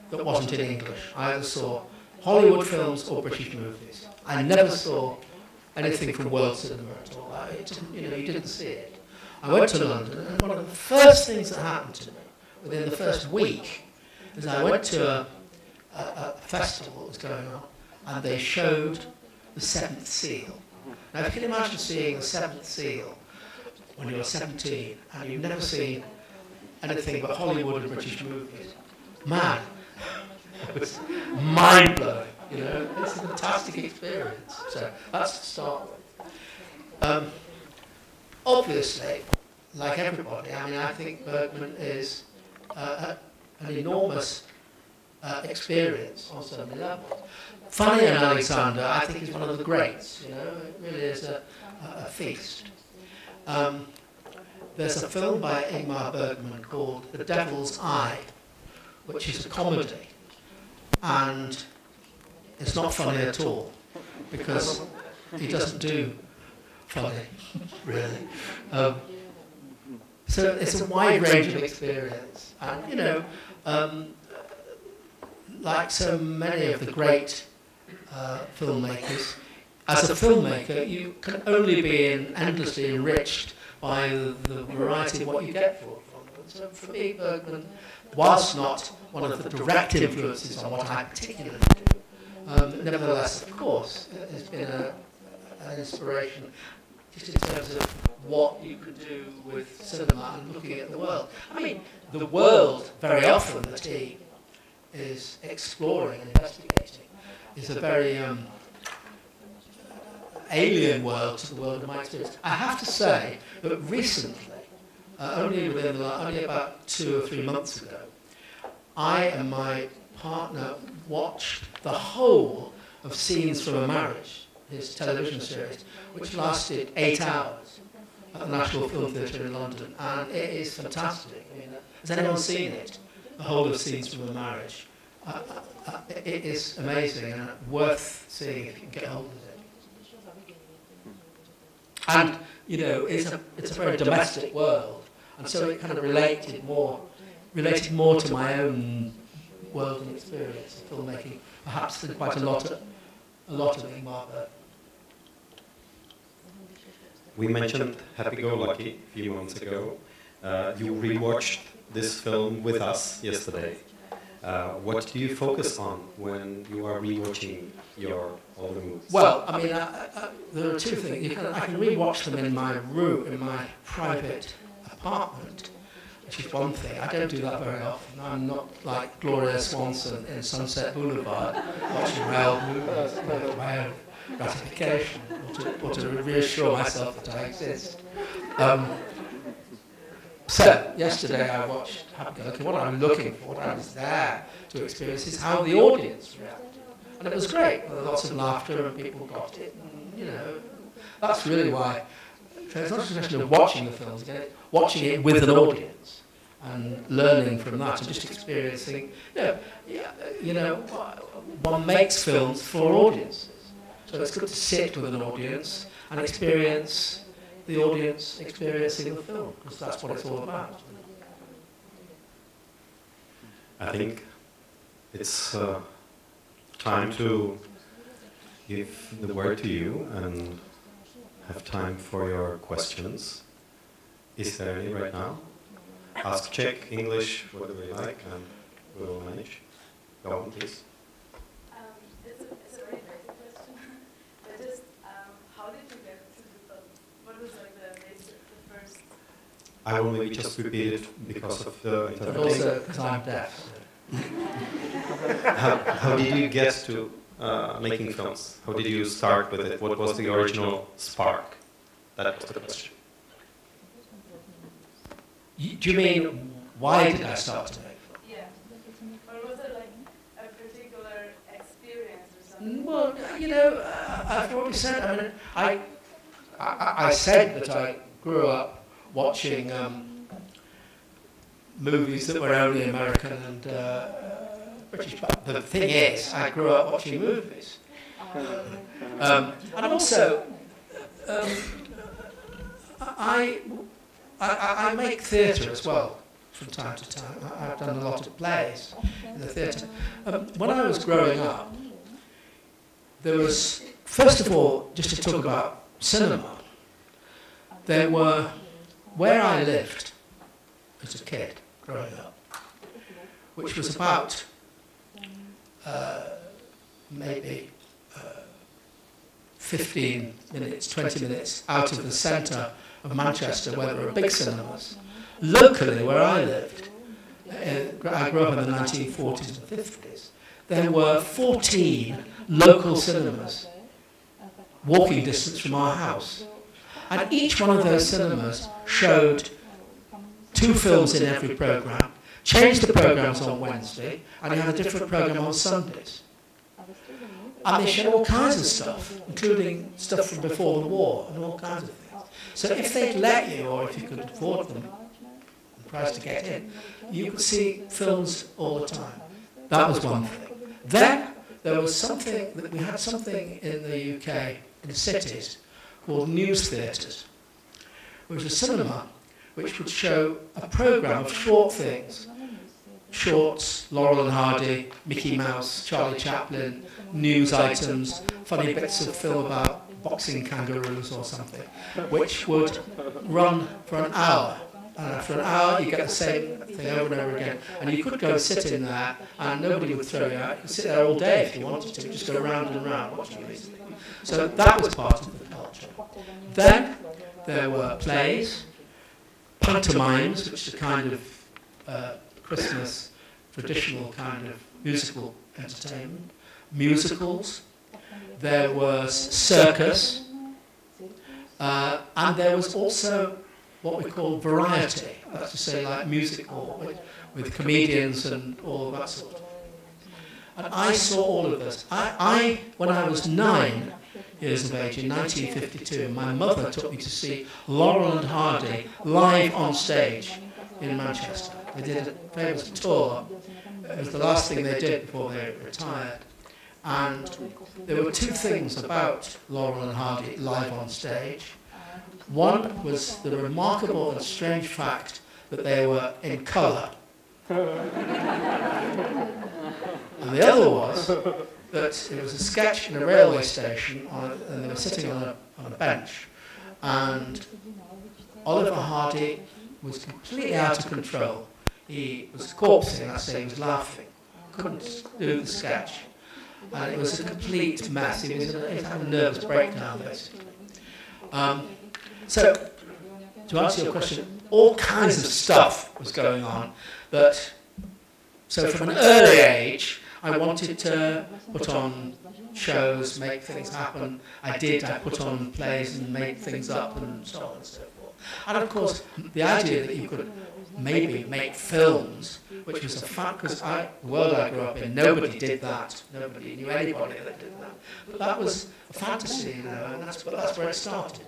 that wasn't in English. I either saw Hollywood films or British movies. I never saw anything from world cinema at all. You didn't see it. I went to London, and one of the first things that happened to me within the first week is I went to a festival that was going on, and they showed The Seventh Seal. Now, if you can imagine seeing The Seventh Seal when you're 17 and you've never seen anything but Hollywood and British movies, man, it was mind-blowing, you know. It's a fantastic experience. So that's to start with. Obviously, like everybody, I mean, I think Bergman is an enormous experience on so many levels. Funny and Alexander, I think, is one of the greats, you know. It really is a feast. There's a film by Ingmar Bergman called The Devil's Eye, which is a comedy. And it's not funny at all, because he doesn't do funny, really. So it's a wide range of experience. And, you know, like so many of the great filmmakers, as a filmmaker, you can only be endlessly enriched by the variety of what you get from them. So for me, Bergman, whilst not one of the direct influences on what I particularly do, nevertheless, of course, it has been an inspiration just in terms of what you could do with cinema and looking at the world. I mean, the world, very often, that he is exploring and investigating is a very alien world to the world of my experience. I have to say that recently, only about 2 or 3 months ago, I and my partner watched the whole of Scenes from a Marriage, his television series, which lasted 8 hours at the National Film Theatre in London, and it is fantastic. I mean, has anyone seen it? The whole of Scenes from a Marriage. It is amazing and worth seeing if you can get hold of it. And, you know, it's a very domestic world, and so it kind of related more to my own world and experience of filmmaking, perhaps than quite a lot of Ingmar Bergman. We mentioned Happy Go Lucky a few months ago. You rewatched this film with us yesterday. What do you focus on when you are rewatching your older movies? Well, I mean, there are two things. I can rewatch them in my room, in my private apartment, which is one thing. I don't do that very often. I'm not like Gloria Swanson in Sunset Boulevard, watching my old movies for my own gratification, or to reassure myself that I exist. So, yesterday I watched Happy Go Lucky. What I'm looking for, what I was there to experience, is how the audience reacted. And it was great. There was lots of laughter and people got it. And, you know, that's really why. So it's not just a question of watching the films, watching it with an audience and learning from that and just experiencing. You know, one makes films for audiences. So it's good to sit with an audience and experience the audience experiencing the film, because that's what it's all about. I think it's time to give the word to you and have time for your questions. Is there any right now? Ask Czech, English, whatever you like, and we'll manage. Go on, please. It's a very basic question. But just, how did you get to the film? What was like the first? I will maybe just repeat it because of the But also because I'm deaf. How did you get to making films? How did you start with it? What was the original spark? That was the question. Do you mean, why did I start to make films? Yeah. Or was it like a particular experience or something? Well, you know, I've already said, I mean, I said that I grew up watching movies that were only American and British, but the thing is, I grew up watching movies. And also, I make theatre as well from time to time. I've done a lot of plays in the theatre. When I was growing up, there was, first of all, just to talk about cinema, there were, where I lived as a kid growing up, which was about maybe 15 minutes, 20 minutes out of the centre of Manchester, where there were big cinemas. Locally, where I lived, I grew up in the 1940s and 50s, there were 14 local cinemas, walking distance from our house. And each one of those cinemas showed 2 films in every programme, changed the programmes on Wednesday, and you had a different programme on Sundays. And they showed all kinds of stuff, including stuff from before the war and all kinds of things. So if they'd let you, or if you could afford them, the price to get in, you could see films all the time. That was one thing. Then there was something, we had something in the UK, in the cities, called news theatres, which was a cinema which would show a programme of short things, shorts, Laurel and Hardy, Mickey Mouse, Charlie Chaplin, news items, funny bits of film about boxing kangaroos or something, which would run for an hour. And after an hour, you get the same thing over and over again. And you could go and sit in there, and nobody would throw you out. You could sit there all day if you wanted to, just go round and round watching these things. So that was part of the culture. Then there were plays, pantomimes, which is a kind of Christmas traditional kind of musical entertainment, musicals, there was circus, and there was also what we call variety, that's to say like music hall, with comedians and all that sort of thing. And I saw all of this. When I was 9 years of age in 1952, my mother took me to see Laurel and Hardy live on stage in Manchester. They did a famous tour. It was the last thing they did before they retired. And there were two things about Laurel and Hardy live on stage. One was the remarkable and strange fact that they were in colour. And the other was that it was a sketch in a railway station, and they were sitting on a bench, and Oliver Hardy was completely out of control. He was corpsing, I say, he was laughing, couldn't do the sketch, and it was a complete mess. He was having a nervous breakdown, basically. So, to answer your question, all kinds of stuff was going on, but so from an early age, I wanted to put on shows, make things happen. I put on plays and make things up and so on and so forth. And of course, the idea that you could maybe make films, which was a fact, because the world I grew up in, nobody did that. Nobody knew anybody that did that. But that was a fantasy, you know, and that's where it started.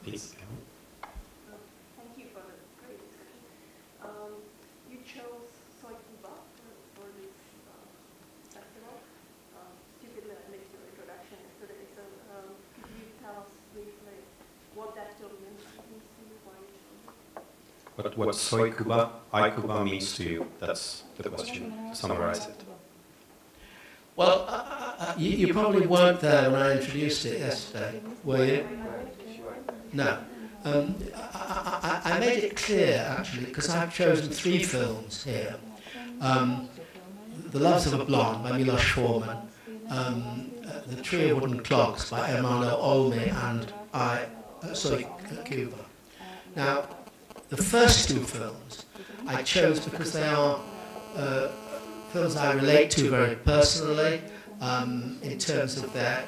Please. Thank you for the great discussion. You chose Soy Cuba for this festival. Stupidly, I made your introduction yesterday, so could you tell us briefly what that film means to you, why you chose it? What Soy Cuba, I Cuba means to you? That's the question. Summarize it. Well, you probably weren't there when I introduced it yesterday, were you? No. I made it clear, actually, because I've chosen 3 films here. The Loves of a Blonde by Milos Forman, The Tree of Wooden Clogs by Ermanno Olmi, and Soy Cuba. Now, the first 2 films I chose because they are films I relate to very personally, in terms of their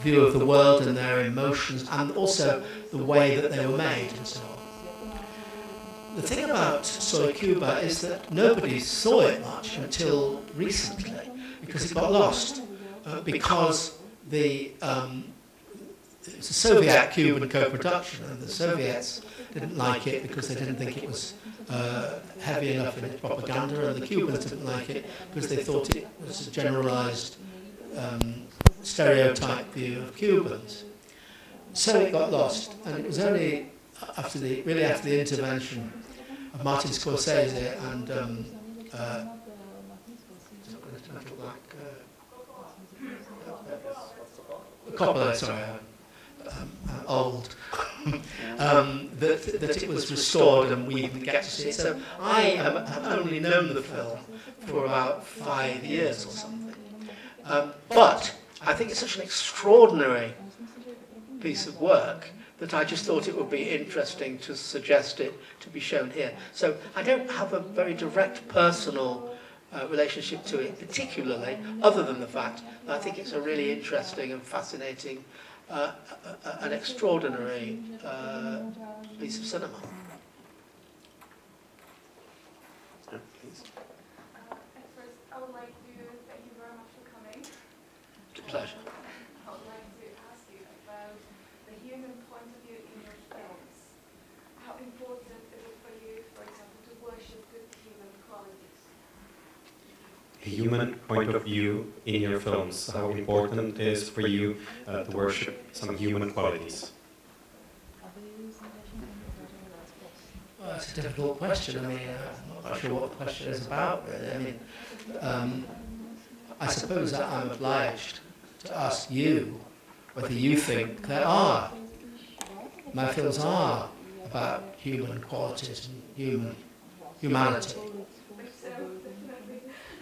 view of the world and their emotions, and also the way that they were made and so on. The thing about Soy Cuba is that nobody saw it much until recently, because it got lost, because it was a Soviet-Cuban co-production, and the Soviets didn't like it because they didn't think it was heavy enough in its propaganda, and the Cubans didn't like it because they thought it was a generalized stereotype view of Cubans. So it got lost, and it was only after the intervention of Martin Scorsese and Coppola, sorry, old, that it was restored and we even get to see it. So I have only known the film for about 5 years or something. But I think it's such an extraordinary piece of work that I just thought it would be interesting to suggest it to be shown here. So I don't have a very direct personal relationship to it particularly, other than the fact that I think it's a really interesting and fascinating, an extraordinary piece of cinema. Yeah, please. At first, I would like to thank you very much for coming. It's a pleasure. I would like to ask you about the human point of view in your films. How important is it for you, for example, to worship good human qualities? A human point of view in your films. How important it is for you to worship some human qualities? Well, that's a difficult question. I mean, I'm not quite sure what the question is about, really. I mean, I suppose that I'm obliged to ask you whether you think there are. My films are about human qualities and humanity.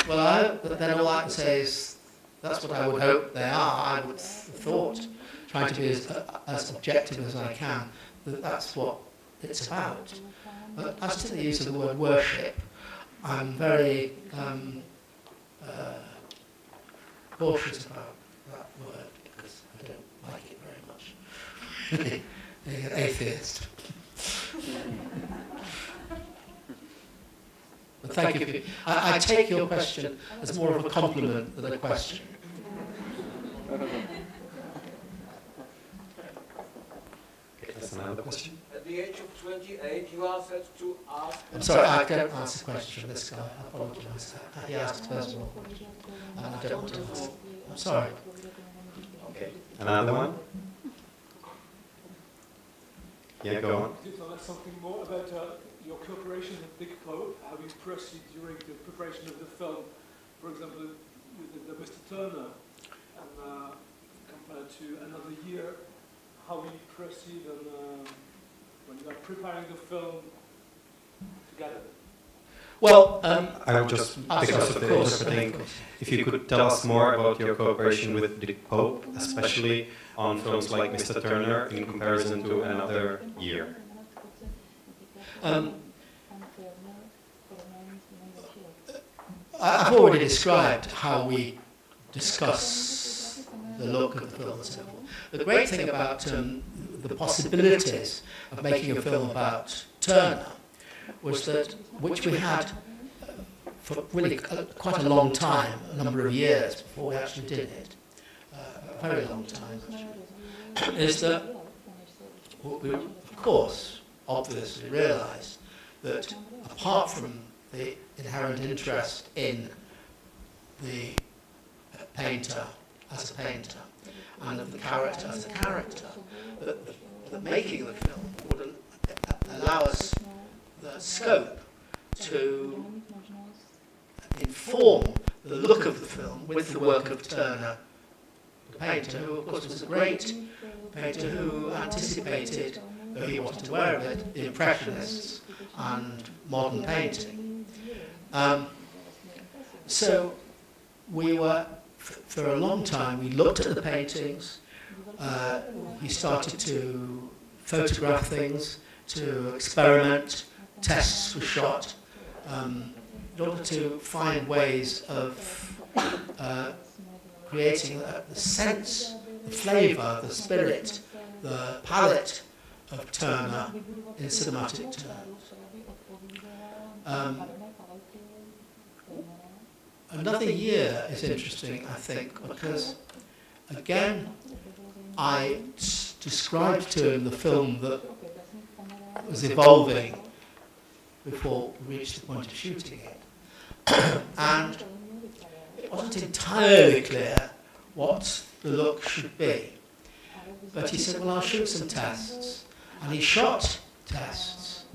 Well, then all I can say is that's what I would hope they are. I would have thought, trying to be as objective as I can, that's what it's about. But as to the use of the word worship, I'm very cautious about that word because I don't like it very much. Being an atheist. But thank you. I take your question as more of a compliment than a question. That's another question. At the age of 28, you are said to ask... I'm sorry, I don't answer questions from this guy. I apologise. He asked personal questions, and I don't want to answer. I'm sorry. Okay. Another one? Yeah, go on. Could you tell us something more about your cooperation with Big Pope, how you proceed during the preparation of the film, for example, with the Mr. Turner, and compared to another year, how you proceed when you are preparing the film together? Well, I would just, because of the thing, if you could tell us more about your cooperation with the Pope, especially on films like Mr. Turner in comparison to another year. I've already described how we discuss the look of the film and so forth. The great thing about the possibilities of making a film about Turner was that, which we had for really quite a long time, a number of years before we actually did it, a very long time actually, is that we, of course, obviously realised that apart from the inherent interest in the painter as a painter and of the character as a character, that the making of the film would allow us the scope to inform the look of the film with the work of Turner, the painter, who of course was a great painter who anticipated, though he wasn't aware of it, the Impressionists and modern painting. So we were, for a long time, we looked at the paintings, we started to photograph things, to experiment, tests were shot, in order to find ways of creating the sense, the flavour, the spirit, the palette of Turner in cinematic terms. Another year is interesting, I think, because, again, I described to him the film that was evolving before we reached the point of shooting it. And it wasn't entirely clear what the look should be. But he said, well, I'll shoot some tests. And he shot tests.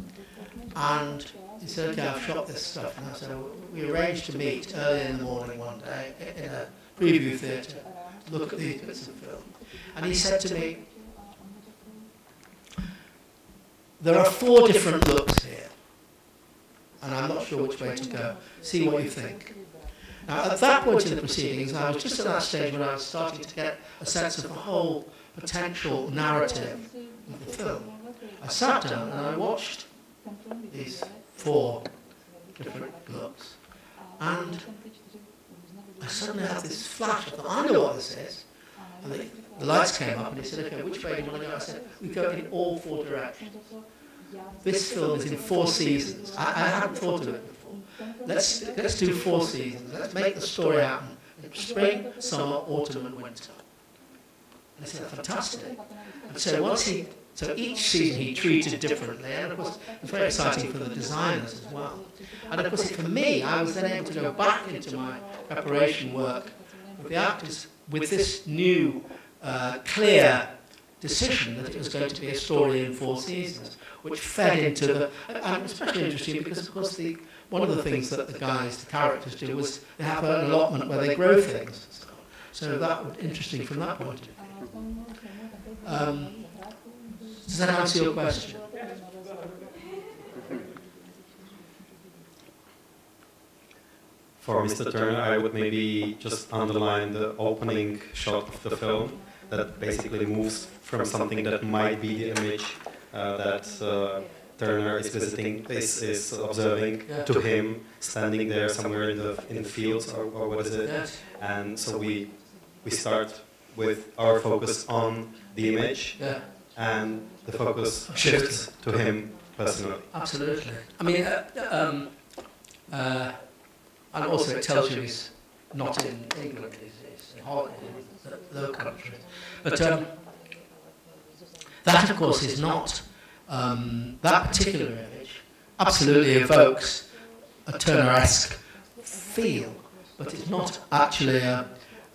And he said, okay, I've shot this stuff now. So we arranged to meet early in the morning one day in a preview theatre to look at these bits of film. And he said to me, there are 4 different looks here. And I'm not sure which way to go. See what you think. Now, at that point in the proceedings, I was just at that stage when I was starting to get a sense of the whole potential narrative of the film. I sat down and I watched these 4 different looks. And I suddenly had this flash. I thought, I know what this is. And the lights came up and he said, okay, which way do you want to go? I said, we go in all 4 directions. This film is in 4 seasons. I hadn't thought of it before. Let's do 4 seasons. Let's make the story happen. Spring, summer, autumn and winter. And I said, fantastic. And so so each season he treated differently, and of course it was very exciting for the designers as well. And of course for me, I was then able to go back into my preparation work with the actors with this new, clear decision that it was going to be a story in 4 seasons, which fed into the, and especially interesting because of course one of the things that the characters do was they have an allotment where they grow things. So that was interesting from that point of view. Does that answer your question? For Mr. Turner, I would maybe just underline the opening shot of the film that basically moves from something that might be the image that Turner is visiting, is observing to him, standing there somewhere in the fields, or what is it? Yes. And so we start with our focus on the image, and the focus shifts to him personally. Absolutely. I mean, and also it tells you he's not in England, he's in Holland, in the Low Countries. But that, of course, is not, that particular image absolutely evokes a Turner-esque feel, but it's not actually a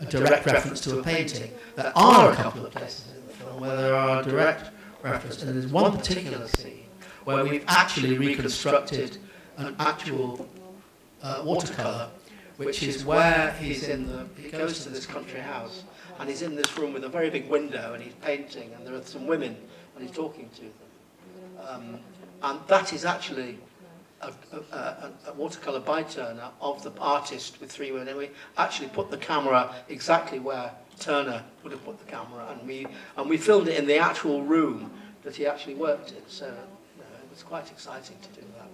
direct reference to a painting. There are a couple of places in the film where there are direct reference, and there's one particular scene where we've actually reconstructed an actual watercolour, which is where he goes to this country house, and he's in this room with a very big window, and he's painting, and there are some women, and he's talking to them. And that is actually a watercolour by Turner of the artist with three women. And we actually put the camera exactly where Turner would have put the camera, and we filmed it in the actual room that he actually worked in. So it was quite exciting to do that.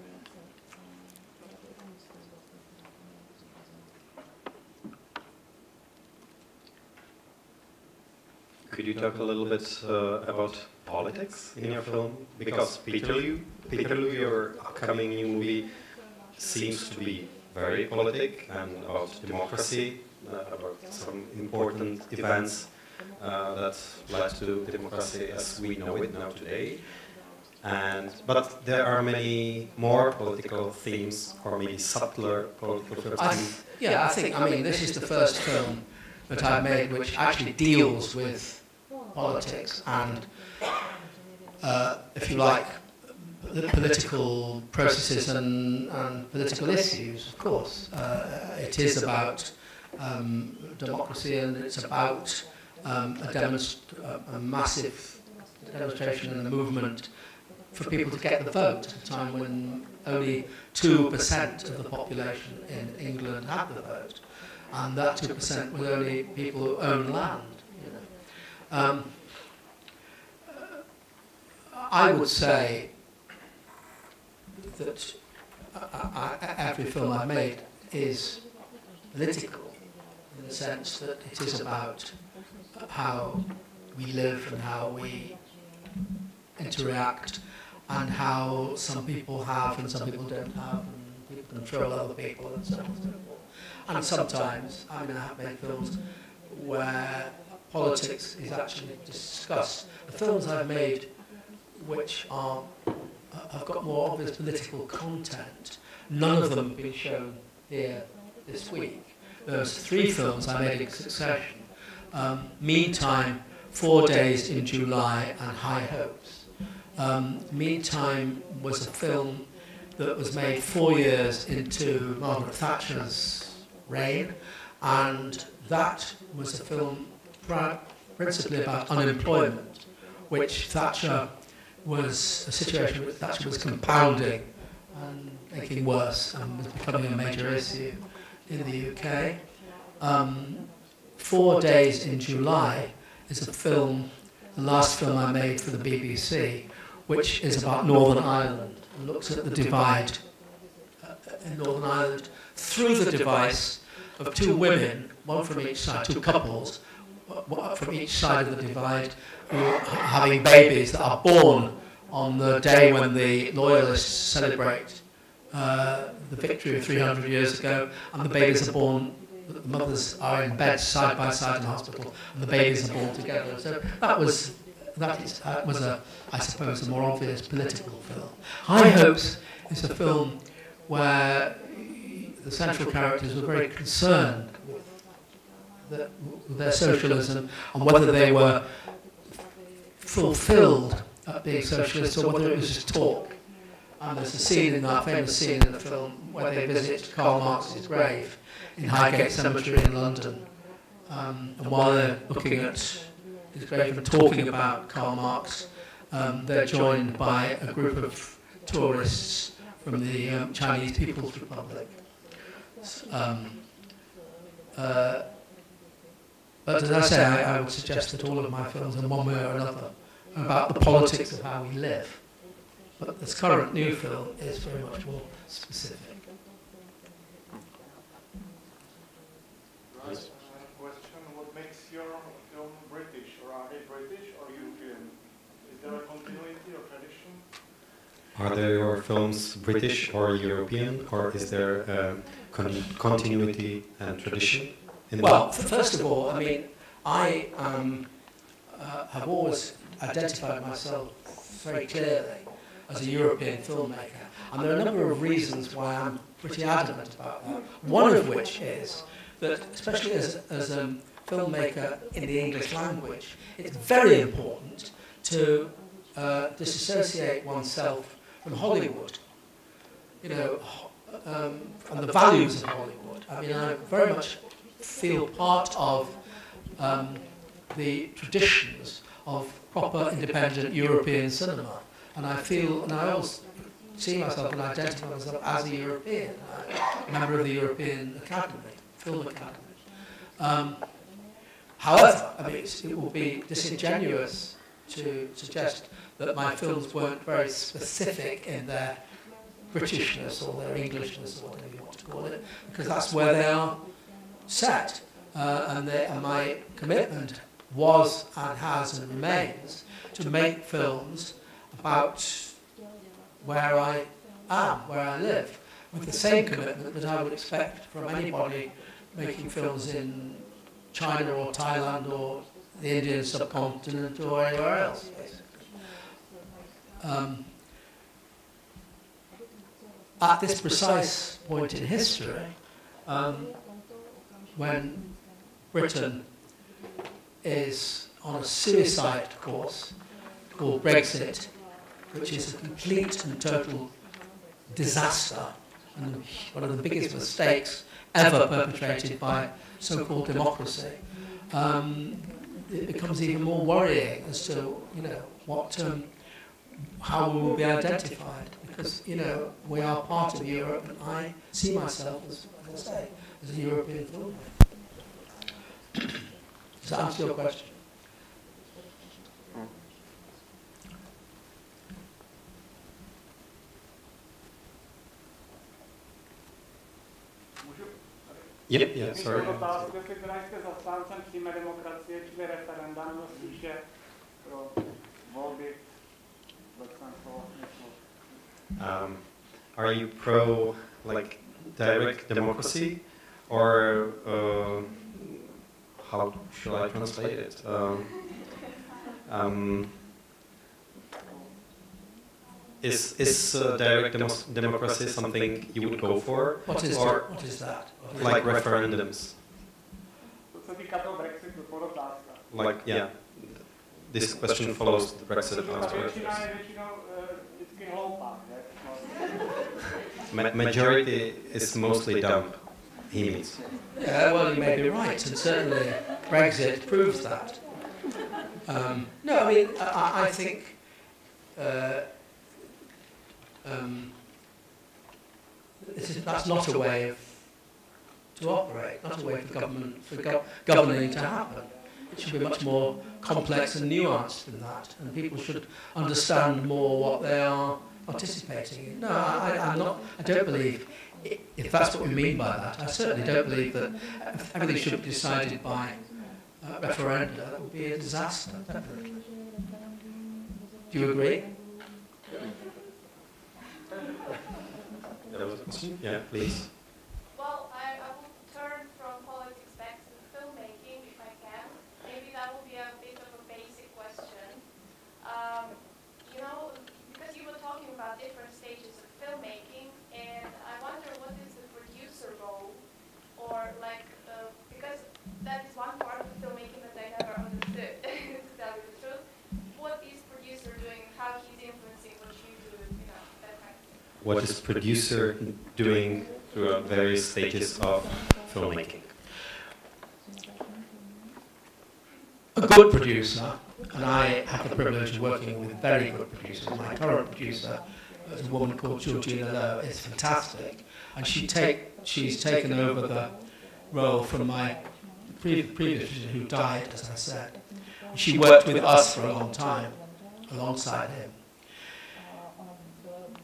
Could you talk a little bit about politics in your film? Because Peterloo, your upcoming new movie, seems to be very politic and about democracy, about some important events that led to democracy as we know it now today. But there are many more political themes, or maybe subtler political themes. I mean, this is the first film that I've made which actually deals with politics and, if you like, the political processes and political issues, of course. It is about democracy, and it's about a massive demonstration and a movement for people to get the vote at a time when only 2% of the population in England had the vote, and that 2% was only people who own land. I would say that every film I've made is political, in the sense that it is about how we live and how we interact, and how some people have and some people don't have, and people control other people, and so on and so forth. And sometimes, I mean, I have made films where politics is actually discussed. The films I've made which have got more obvious political content, none of them have been shown here this week. There's 3 films I made in succession: Meantime, 4 Days in July, and High Hopes. Meantime was a film that was made 4 years into Margaret Thatcher's reign, and that was a film principally about unemployment, which Thatcher was a situation which Thatcher was compounding and making worse, and was becoming a major issue in the UK. 4 Days in July is a film, the last film I made for the BBC, which is about Northern Ireland, and looks at the divide in Northern Ireland through the device of 2 women, one from each side, 2 couples from each side of the divide, who are having babies that are born on the day when the Loyalists celebrate the victory of 300 years ago, and the babies are born, the mothers are in bed side by side in the hospital, and the babies are born together. So that was I suppose, a more obvious political film. High Hopes is a film where the central characters were very concerned with their socialism, and whether they were fulfilled at being socialists or whether it was just talk. And there's a scene in that famous scene in the film where they visit Karl Marx's grave in Highgate Cemetery in London. And while they're looking at his grave and talking about Karl Marx, they're joined by a group of tourists from the Chinese People's Republic. But as I say, I would suggest that all of my films, in one way or another, about the politics of how we live. But this current new film is very much more specific. Right. Question: what makes your film British, or are they British or European? Is there a continuity or tradition? Are there your films British or European, or is there a continuity and tradition? Well, first of all, I mean, I have always identified myself very clearly as a European filmmaker, and there are a number of reasons why I'm pretty adamant about that. One of which is that, especially as a filmmaker in the English language, it's very important to disassociate oneself from Hollywood, you know, and the values of Hollywood. I mean, I very much feel part of the traditions of proper independent European cinema, and I feel, and I always see myself and identify myself as a European, a member of the European Academy, Film Academy. However, I mean, it would be disingenuous to suggest that my films weren't very specific in their Britishness or their Englishness, or whatever you want to call it, because that's where they are set. And my commitment was and has and remains to make films about where I am, where I live, with the same commitment that I would expect from anybody making films in China or Thailand or the Indian subcontinent or anywhere else, basically. At this precise point in history, when Britain is on a suicide course called Brexit, which is a complete and total disaster and one of the biggest mistakes ever perpetrated by so-called democracy, it becomes even more worrying as to, you know, how we will be identified, because, you know, we are part of Europe, and I see myself as I say, as a European filmmaker. Does that answer your question? Yeah, sorry. Otázku, jestli teda jste zastáncem přímé demokracie, čili referenda, nebo spíše pro volby v obecném slova smyslu? Are you pro, like, direct democracy, or how should I translate it? Is direct democracy something you would go for? What is that? Like referendums? Like, yeah. This question follows the Brexit answer. Majority is mostly dumb, he means. Well, you may be right, and certainly Brexit proves that. No, I mean, I think that's not a way to operate, not a way for governing to happen. It should be much more complex and nuanced than that, and people should understand more what they are participating in. No, I don't believe, if that's what we mean by that, I certainly don't believe that everything should be decided by referenda. That would be a disaster, definitely. Do you agree? There was a question? Yeah, please. Well, I will turn from politics back to filmmaking, if I can. Maybe that will be a bit of a basic question. You know, because you were talking about different stages of filmmaking, and I wonder what is the producer role, or like, because that is one part of the filmmaking that I never understood, to tell you the truth. What is producer doing, how he's influencing what you do, you know, that kind of thing. What is producer doing through various stages of filmmaking? A good producer, and I have the privilege of working with very good producers. My current producer is a woman called Georgina Lowe. It's fantastic, and she's taken over the role from my previous producer, who died, as I said. She worked with us for a long time, alongside him.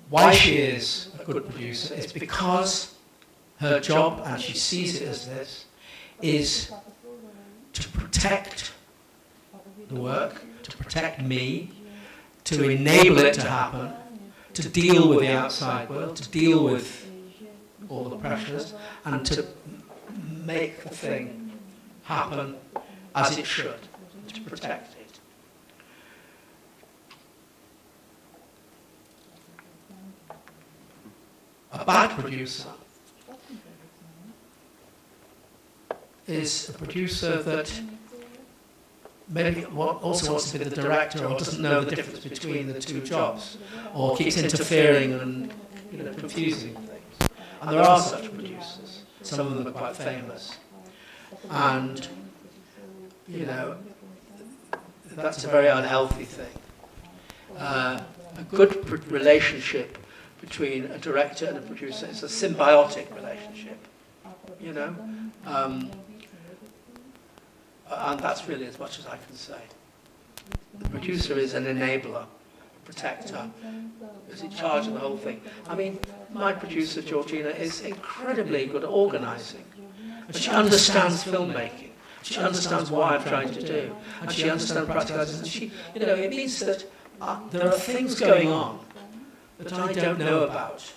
Why she is a good producer is because her job, and she sees it as this, is to protect the work, to protect me, to enable it to happen, to deal with the outside world, to deal with all the pressures, and to make the thing happen as it should, to protect it. A bad producer is a producer that maybe also wants to be the director or doesn't know the difference between the two jobs, or keeps interfering and confusing things. And there are such producers. Some of them are quite famous. And, that's a very unhealthy thing. A good relationship between a director and a producer is a symbiotic relationship, and that's really as much as I can say. The producer is an enabler, a protector, is in charge of the whole thing. I mean, my producer, Georgina, is incredibly good at organising. And she understands filmmaking. She understands what I'm trying to do. And she understands practicalities. And she, it means that there are things going on that I don't know about,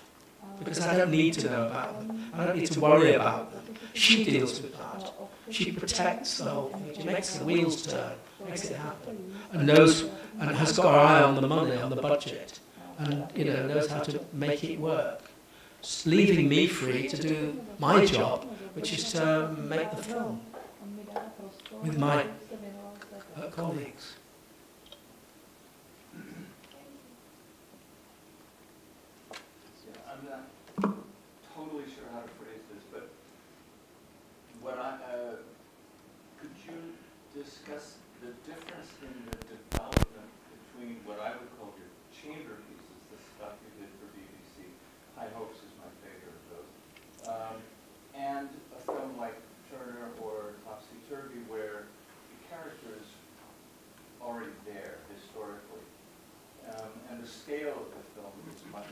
because I don't need to know about them. I don't need to worry about them. She deals with that. She protects the whole thing. She makes the wheels turn, makes it happen, and knows and has got her eye on the money, on the budget, and knows how to make it work. Just leaving me free to do my job, which is to make the film with my colleagues. I'm not totally sure how to phrase this, but could you discuss the difference in the development between what I would call your chamber pieces, the stuff you did for BBC, High Hopes is my favorite of those, and a film like Turner or Topsy Turvy, where the character is already there historically, and the scale of the film is much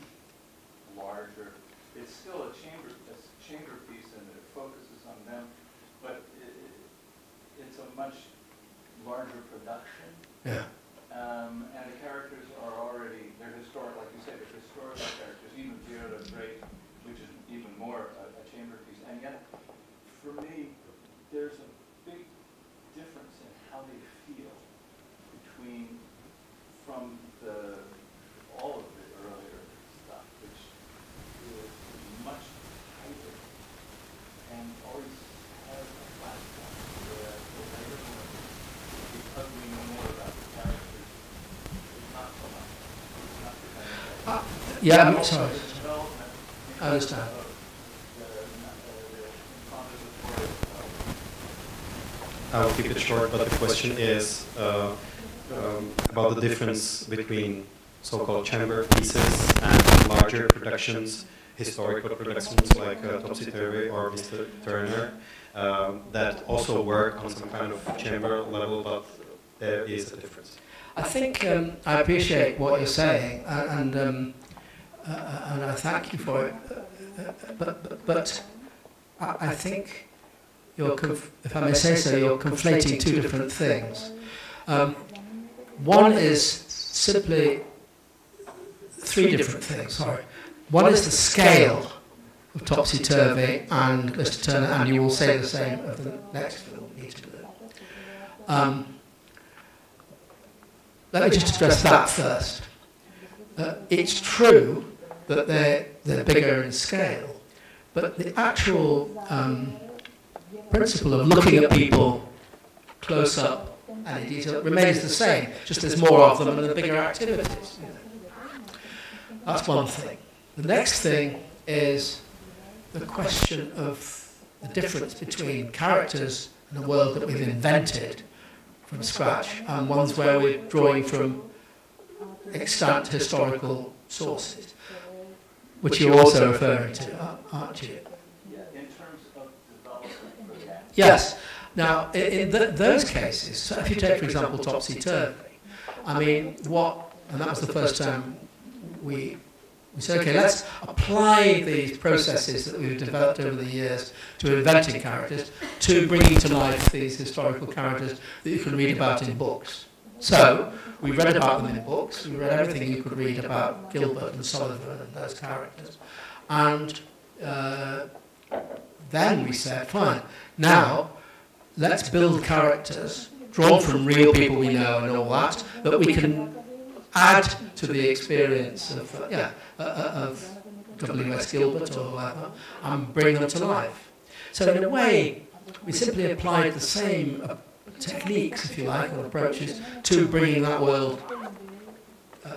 larger. It's still a chamber piece, and it focuses on them, but it's a much larger production. Yeah. And the characters are already, they're historic, like you said, they're historical characters, even Viola Drake, which is even more a chamber piece. And yet, for me, there's a big difference in how they feel from all of the earlier stuff, which is much tighter and always has a flashback, whereas the later ones, because we know more about the characters, it's not so much. It's not the kind of Yeah, I'm sorry. I understand. I will keep it short, but the question is about the difference between so-called chamber pieces and larger productions, historical productions like Topsy Turvy or Mr. Turner, that also work on some kind of chamber level, but there is a difference. I think I appreciate what you're saying, and I thank you for it. But I think if I may say so, you're conflating two different things. One is simply three different things. Sorry. One is the scale of Topsy Turvy and Mr. Turner, and you will say the same of the next film. Let me just address that first. It's true that they're bigger in scale, but the actual principle of looking at people close up and in detail remains the same, just there's more of them and the bigger activities. That's one thing. The next thing is the question of the difference between characters in a world that we've invented from scratch and ones where we're drawing from extant historical sources, which you're also referring to, aren't you? in terms of development for that. Yes. Now, in those cases, so if you take, for example, Topsy Turvy, I mean, what and that was the first time we said, okay, let's apply these processes that we've developed over the years to inventing characters, to bringing to life these historical characters that you can read about in books. So, we read about them in books, we read everything you could read about Gilbert and Sullivan and those characters. And then we said, fine, now let's build characters drawn from real people we know and all that we can add to the experience of W.S. Gilbert or whatever, and bring them to life. So in a way, we simply applied the same techniques, if you like, or approaches to bringing that world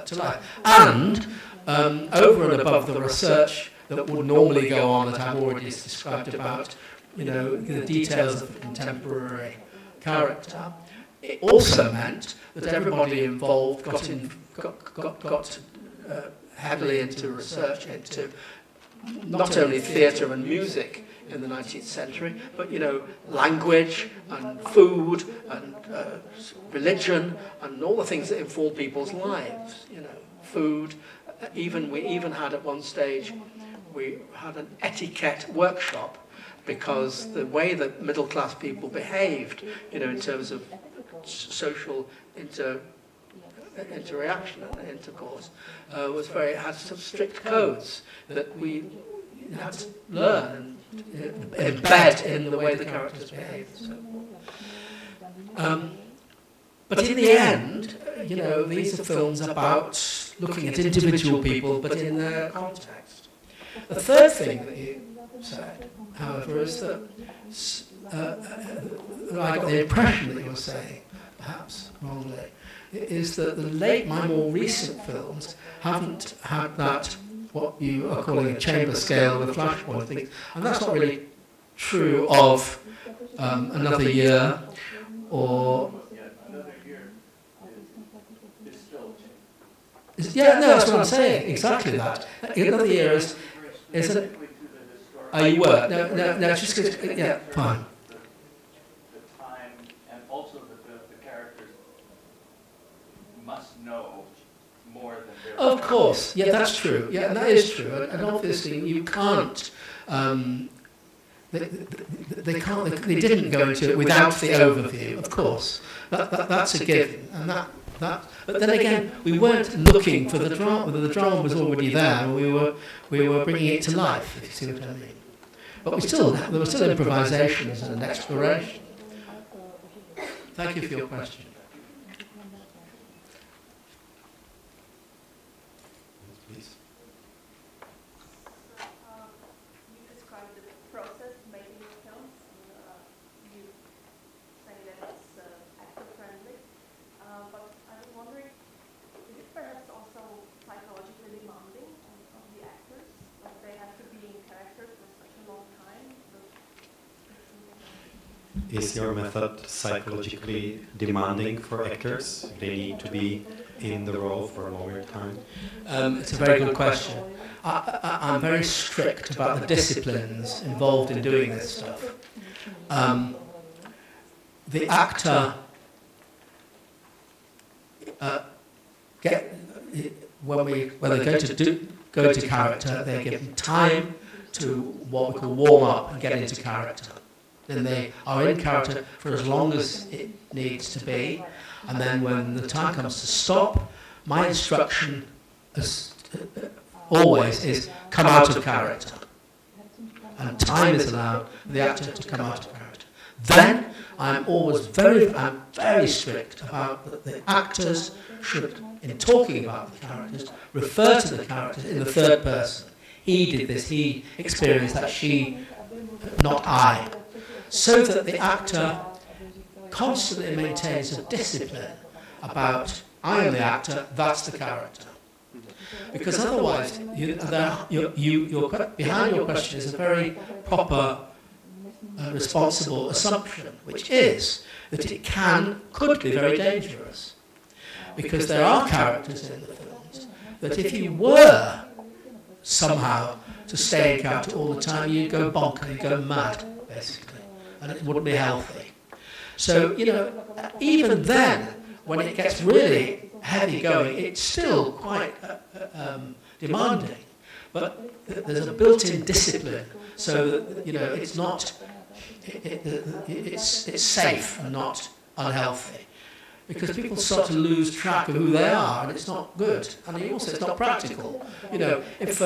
to life. And over and above the research that would normally go on that I've already described about, the details of a contemporary character, it also meant that everybody involved got heavily into research into not only theatre and music in the 19th century, but language and food and religion and all the things that inform people's lives. Food. We even had at one stage, we had an etiquette workshop, because the way that middle class people behaved, in terms of social interaction and intercourse, had some strict codes that we had to learn and embed in the way the characters behaved. So. But in the end, these are films about looking at individual people, but in their context. The third thing that you said, however, is that I got the impression that you were saying, perhaps wrongly, is that my more recent films haven't had that, what you are calling a chamber scale with flashpoint things, and that's not really true of Another Year or... Yeah, no, that's what I'm saying, exactly that. Another Year is a... Oh, you were? No, just because... Yeah, fine. The time, and also the characters must know more than their... Of course, yeah, that's true. Yeah, that is true. And obviously you can't... They can't. They didn't go into it without the overview, of course. That's a given. And but then again, we weren't looking for the drama. The drama was already there, and we were bringing it to life, if you see what I mean. But there was still improvisations and exploration. Thank you for your question. Please. You described the process making the films. You say that it's actor friendly, but I was wondering, is it perhaps also psychologically demanding of the actors? Like they have to be in character for such a long time? Is your method psychologically demanding for actors? They need to be in the role for a longer time? It's a very good question. I'm very strict about the disciplines involved in doing this stuff. The actor when they go to character, they're given time to what we call warm up and get into character. Then they are in character for as long as it needs to be, and then when the time comes to stop, my instruction always is come out of character, and time is allowed for the actor to come out of character. Then I'm very strict about that the actors should, in talking about the characters, refer to the characters in the third person. He did this, he experienced that, she, not I. So that the actor constantly maintains a discipline about, I am the actor, that's the character. Because otherwise, behind your question is a very proper, responsible assumption, which is that it could be very dangerous. Because there are characters in the films that if you were somehow to stay in character all the time, you'd go bonkers, you'd go mad, basically. And it wouldn't be healthy. So, even then, when it gets really heavy going. It's still quite demanding, but there's a built-in discipline, so that, you know, it's not, it's safe and not unhealthy, because people start to lose track of who they are, and it's not good, and also it's not practical. You know, if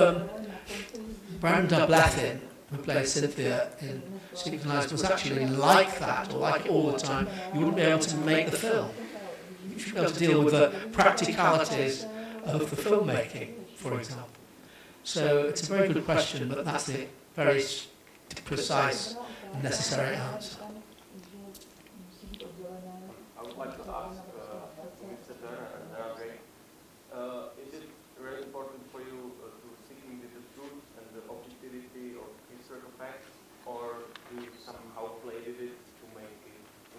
Brendy Blethynové, who plays Cynthia in Secret Lives, was actually like that, or like it all the time, you wouldn't be able to make the film. You should be able to deal with the practicalities of the filmmaking, for example. So it's a very good question, but that's the very precise and necessary answer. I would like to ask Mr. Turner, is it really important for you to seeking the truth and the objectivity of historical facts, or do you somehow play with it to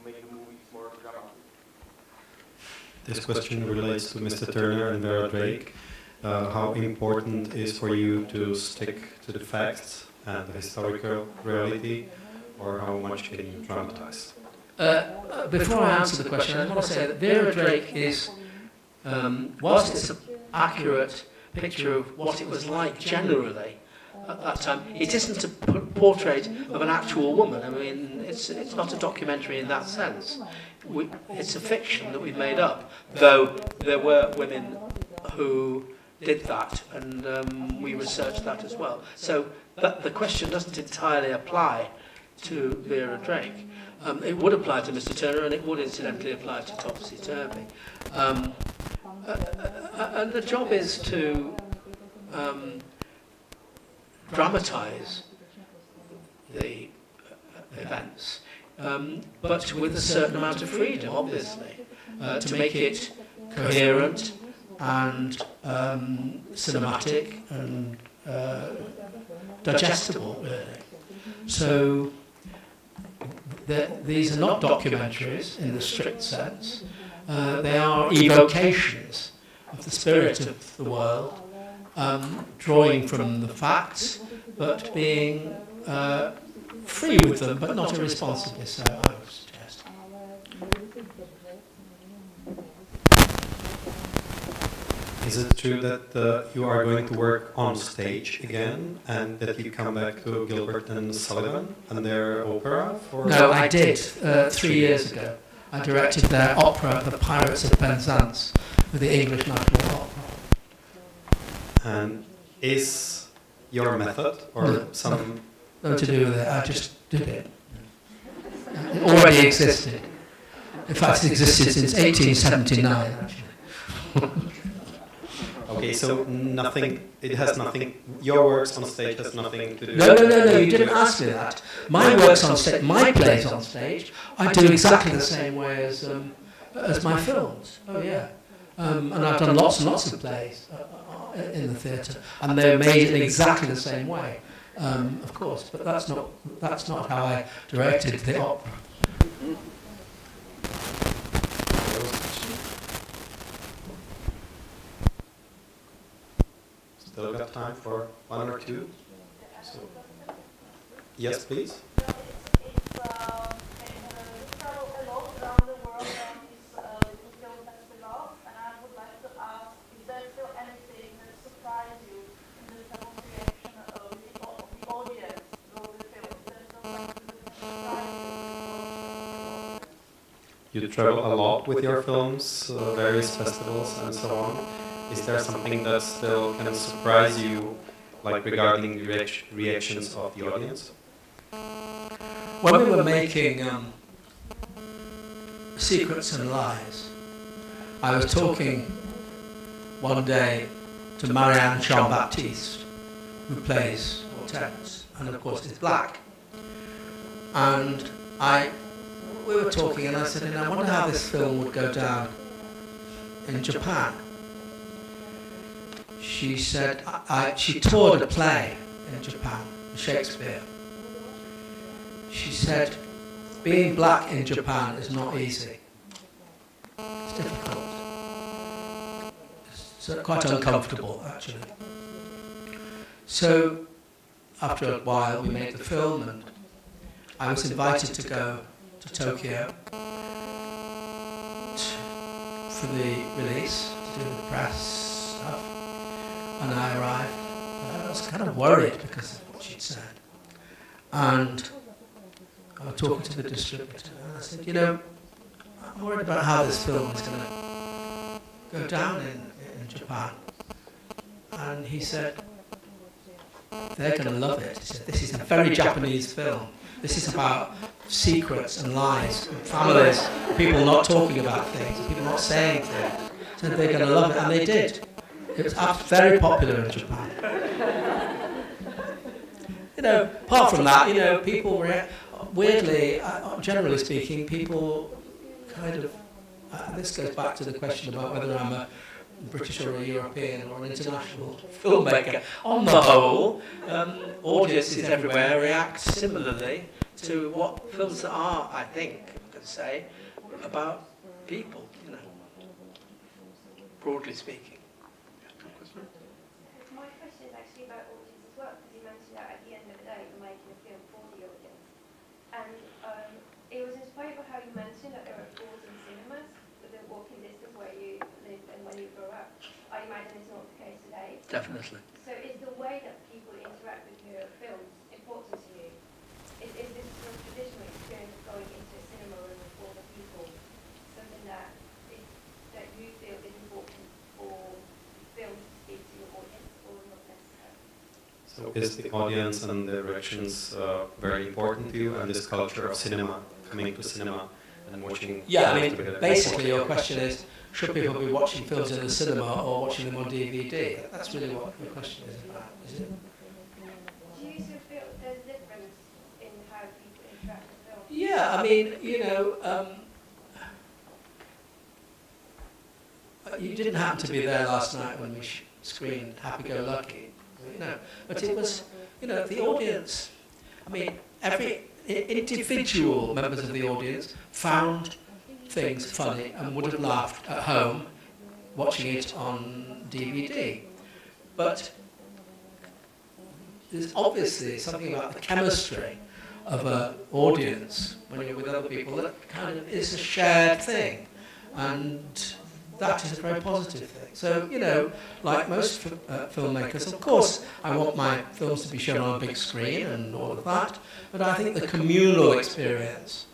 make the movies more dramatic? This question relates to Mr. Turner and Vera Drake. How important is for you to stick to the facts and the historical reality, or how much can you dramatize? Before I answer the question, I want to say that Vera Drake is, whilst it's an accurate picture of what it was like generally at that time, it isn't a portrait of an actual woman. I mean, it's not a documentary in that sense. It's a fiction that we've made up, though there were women who did that, and we researched that as well. So the question doesn't entirely apply to Vera Drake. It would apply to Mr. Turner, and it would incidentally apply to Topsy Turvy. And the job is to dramatise the events, but with a certain amount of freedom, obviously, to make it coherent and cinematic and digestible, really. So these are not documentaries in the strict sense. They are evocations of the spirit of the world, drawing from the facts, but being free with them, but not irresponsibly so, I would suggest. Is it true that you are going to work on stage again, and that you come back to Gilbert and Sullivan and their opera? No, I did 3 years ago. I directed their opera, The Pirates of Penzance, with the English National Opera. And is your method, or some... Nothing to do with it, I just did it. It already existed. In fact, it existed since 1879, actually. Okay, so nothing, it has nothing, your works on stage has nothing to do... No, you didn't ask me that. My works on stage, my plays on stage, I do exactly the same way as my films. Oh yeah. And I've done lots and lots of plays in the theatre, and they're made in exactly the same way, of course, but that's not how I directed the opera. Still got time for one or two? So, yes, please. You travel a lot around the world on these film festivals, and I would like to ask, is there still anything that surprised you in the film reaction of the audience through the film? Is there still something that surprised you? You travel a lot with your films, various festivals and so on. Is there something that still can surprise you, like regarding the reactions of the audience? When we were making Secrets and Lies, I was talking one day to Marianne Jean-Baptiste, who plays Hortense, and of course is black. And we were talking, and I said, and I wonder how this film would go down in Japan. She said, she toured a play in Japan, Shakespeare. She said, being black in Japan is not easy. It's difficult. It's quite uncomfortable, actually. So, after a while, we made the film, and I was invited to go to Tokyo for the release to do the press stuff, and I arrived. I was kind of worried because of what she'd said, and I was talking to the distributor, and I said, you know, I'm worried about how this film is going to go down in Japan. And he said, they're going to love it. He said, this is a very Japanese film. This is about secrets and lies and families, people not talking about things, people not saying things. So they're going to love it, and they did. It was very popular in Japan. You know, apart from that, you know, people weirdly, generally speaking, people kind of, this goes back to the question about whether I'm a British or a European or an international filmmaker. On the whole, audiences everywhere react similarly to what films are, I think, I could say, about people, you know, broadly speaking. My question is actually about audience as well, because you mentioned that at the end of the day you're making a film for the audience. And it was inspired by how you mentioned that there are 14 cinemas within walking distance where you live and when you grow up. I imagine it's not the case today. Definitely. So is the way that people interact with your films important to you? Is this sort of traditional experience of going into a cinema room with all the people something that you feel is important for film to speak to your audience, or not necessarily? So is the audience and the reactions very important to you, and this culture of cinema, coming to cinema and watching? Yeah, I mean, basically your question is, should people be watching films in the cinema or watching them on DVD? That's really what your question is about, is it? Do you still feel there's a difference in how people interact with films? Yeah, I mean, you know, you didn't happen to be there last night when we screened Happy Go Lucky, you know, but it was, you know, the audience, I mean, every individual members of the audience found things funny and would have laughed at home watching it on DVD. But there's obviously something about the chemistry of an audience when you're with other people that kind of is a shared thing, and that is a very positive thing. So, you know, like most filmmakers, of course, I want my films to be shown on a big screen and all of that, but I think the communal experience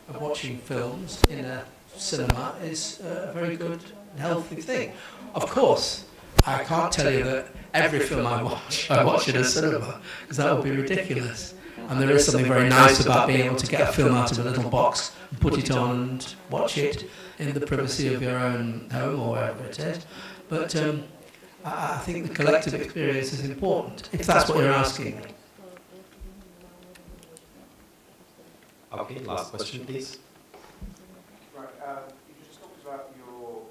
of watching films in a cinema is a very good and healthy thing. Of course, I can't tell you that every film I watch in a cinema, because that would be ridiculous. And there is something very nice about being able to get a film out of a little box, and put it on and watch it in the privacy of your own home or wherever it is. But I think the collective experience is important, if that's what you're asking me. Okay, last question, please. Right, you just talked about your,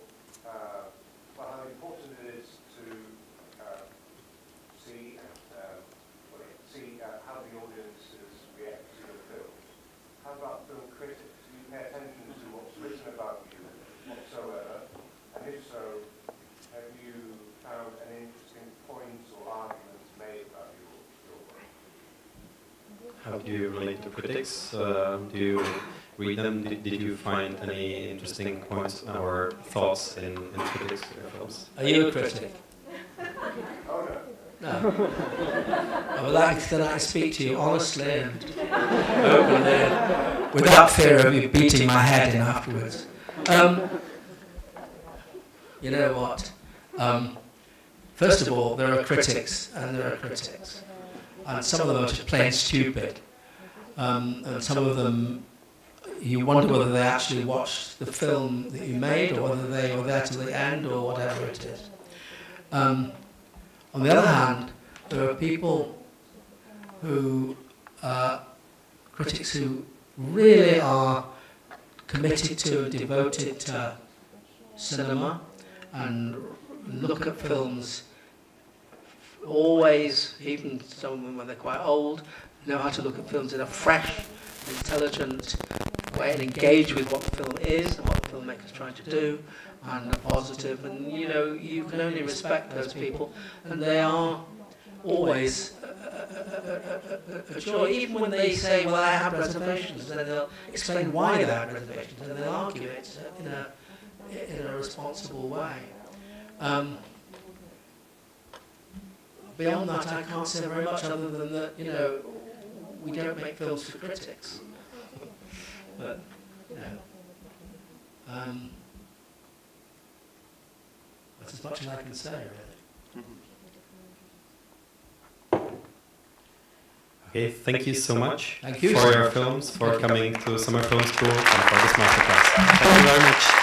well, how important it is to see how the audiences react to the film. How about film critics? Do you pay attention to what's written about you whatsoever? And if so, have you found any interesting points or arguments made about your work? How do you relate to critics? Do you read them? Did you find any interesting points or thoughts in critics' films? Are you a critic? Oh, no. No. I would like that I speak to you honestly and openly, without fear of you beating my head in afterwards. You know what? First of all, there are critics, and there are critics. And some of them are just plain stupid. And some of them, you wonder whether they actually watched the film that you made, or whether they were there till the end, or whatever it is. On the other hand, there are people who are critics who really are committed to and devoted to cinema and look at films always, even some of them when they're quite old, know how to look at films in a fresh, intelligent way and engage with what the film is and what the filmmaker's trying to do, and are positive, and you know, you can only respect those people, and they are always a joy, even when they say, well, I have reservations, then they'll explain why they have reservations, and they'll argue it in a in a responsible way. Beyond that, I can't say very much other than that, you know, we don't make films for critics. But, you know, that's as much as I can say, really. Okay, thank you so much Thank you. for your films, for coming to Summer Film School, and for this masterclass. Thank you very much.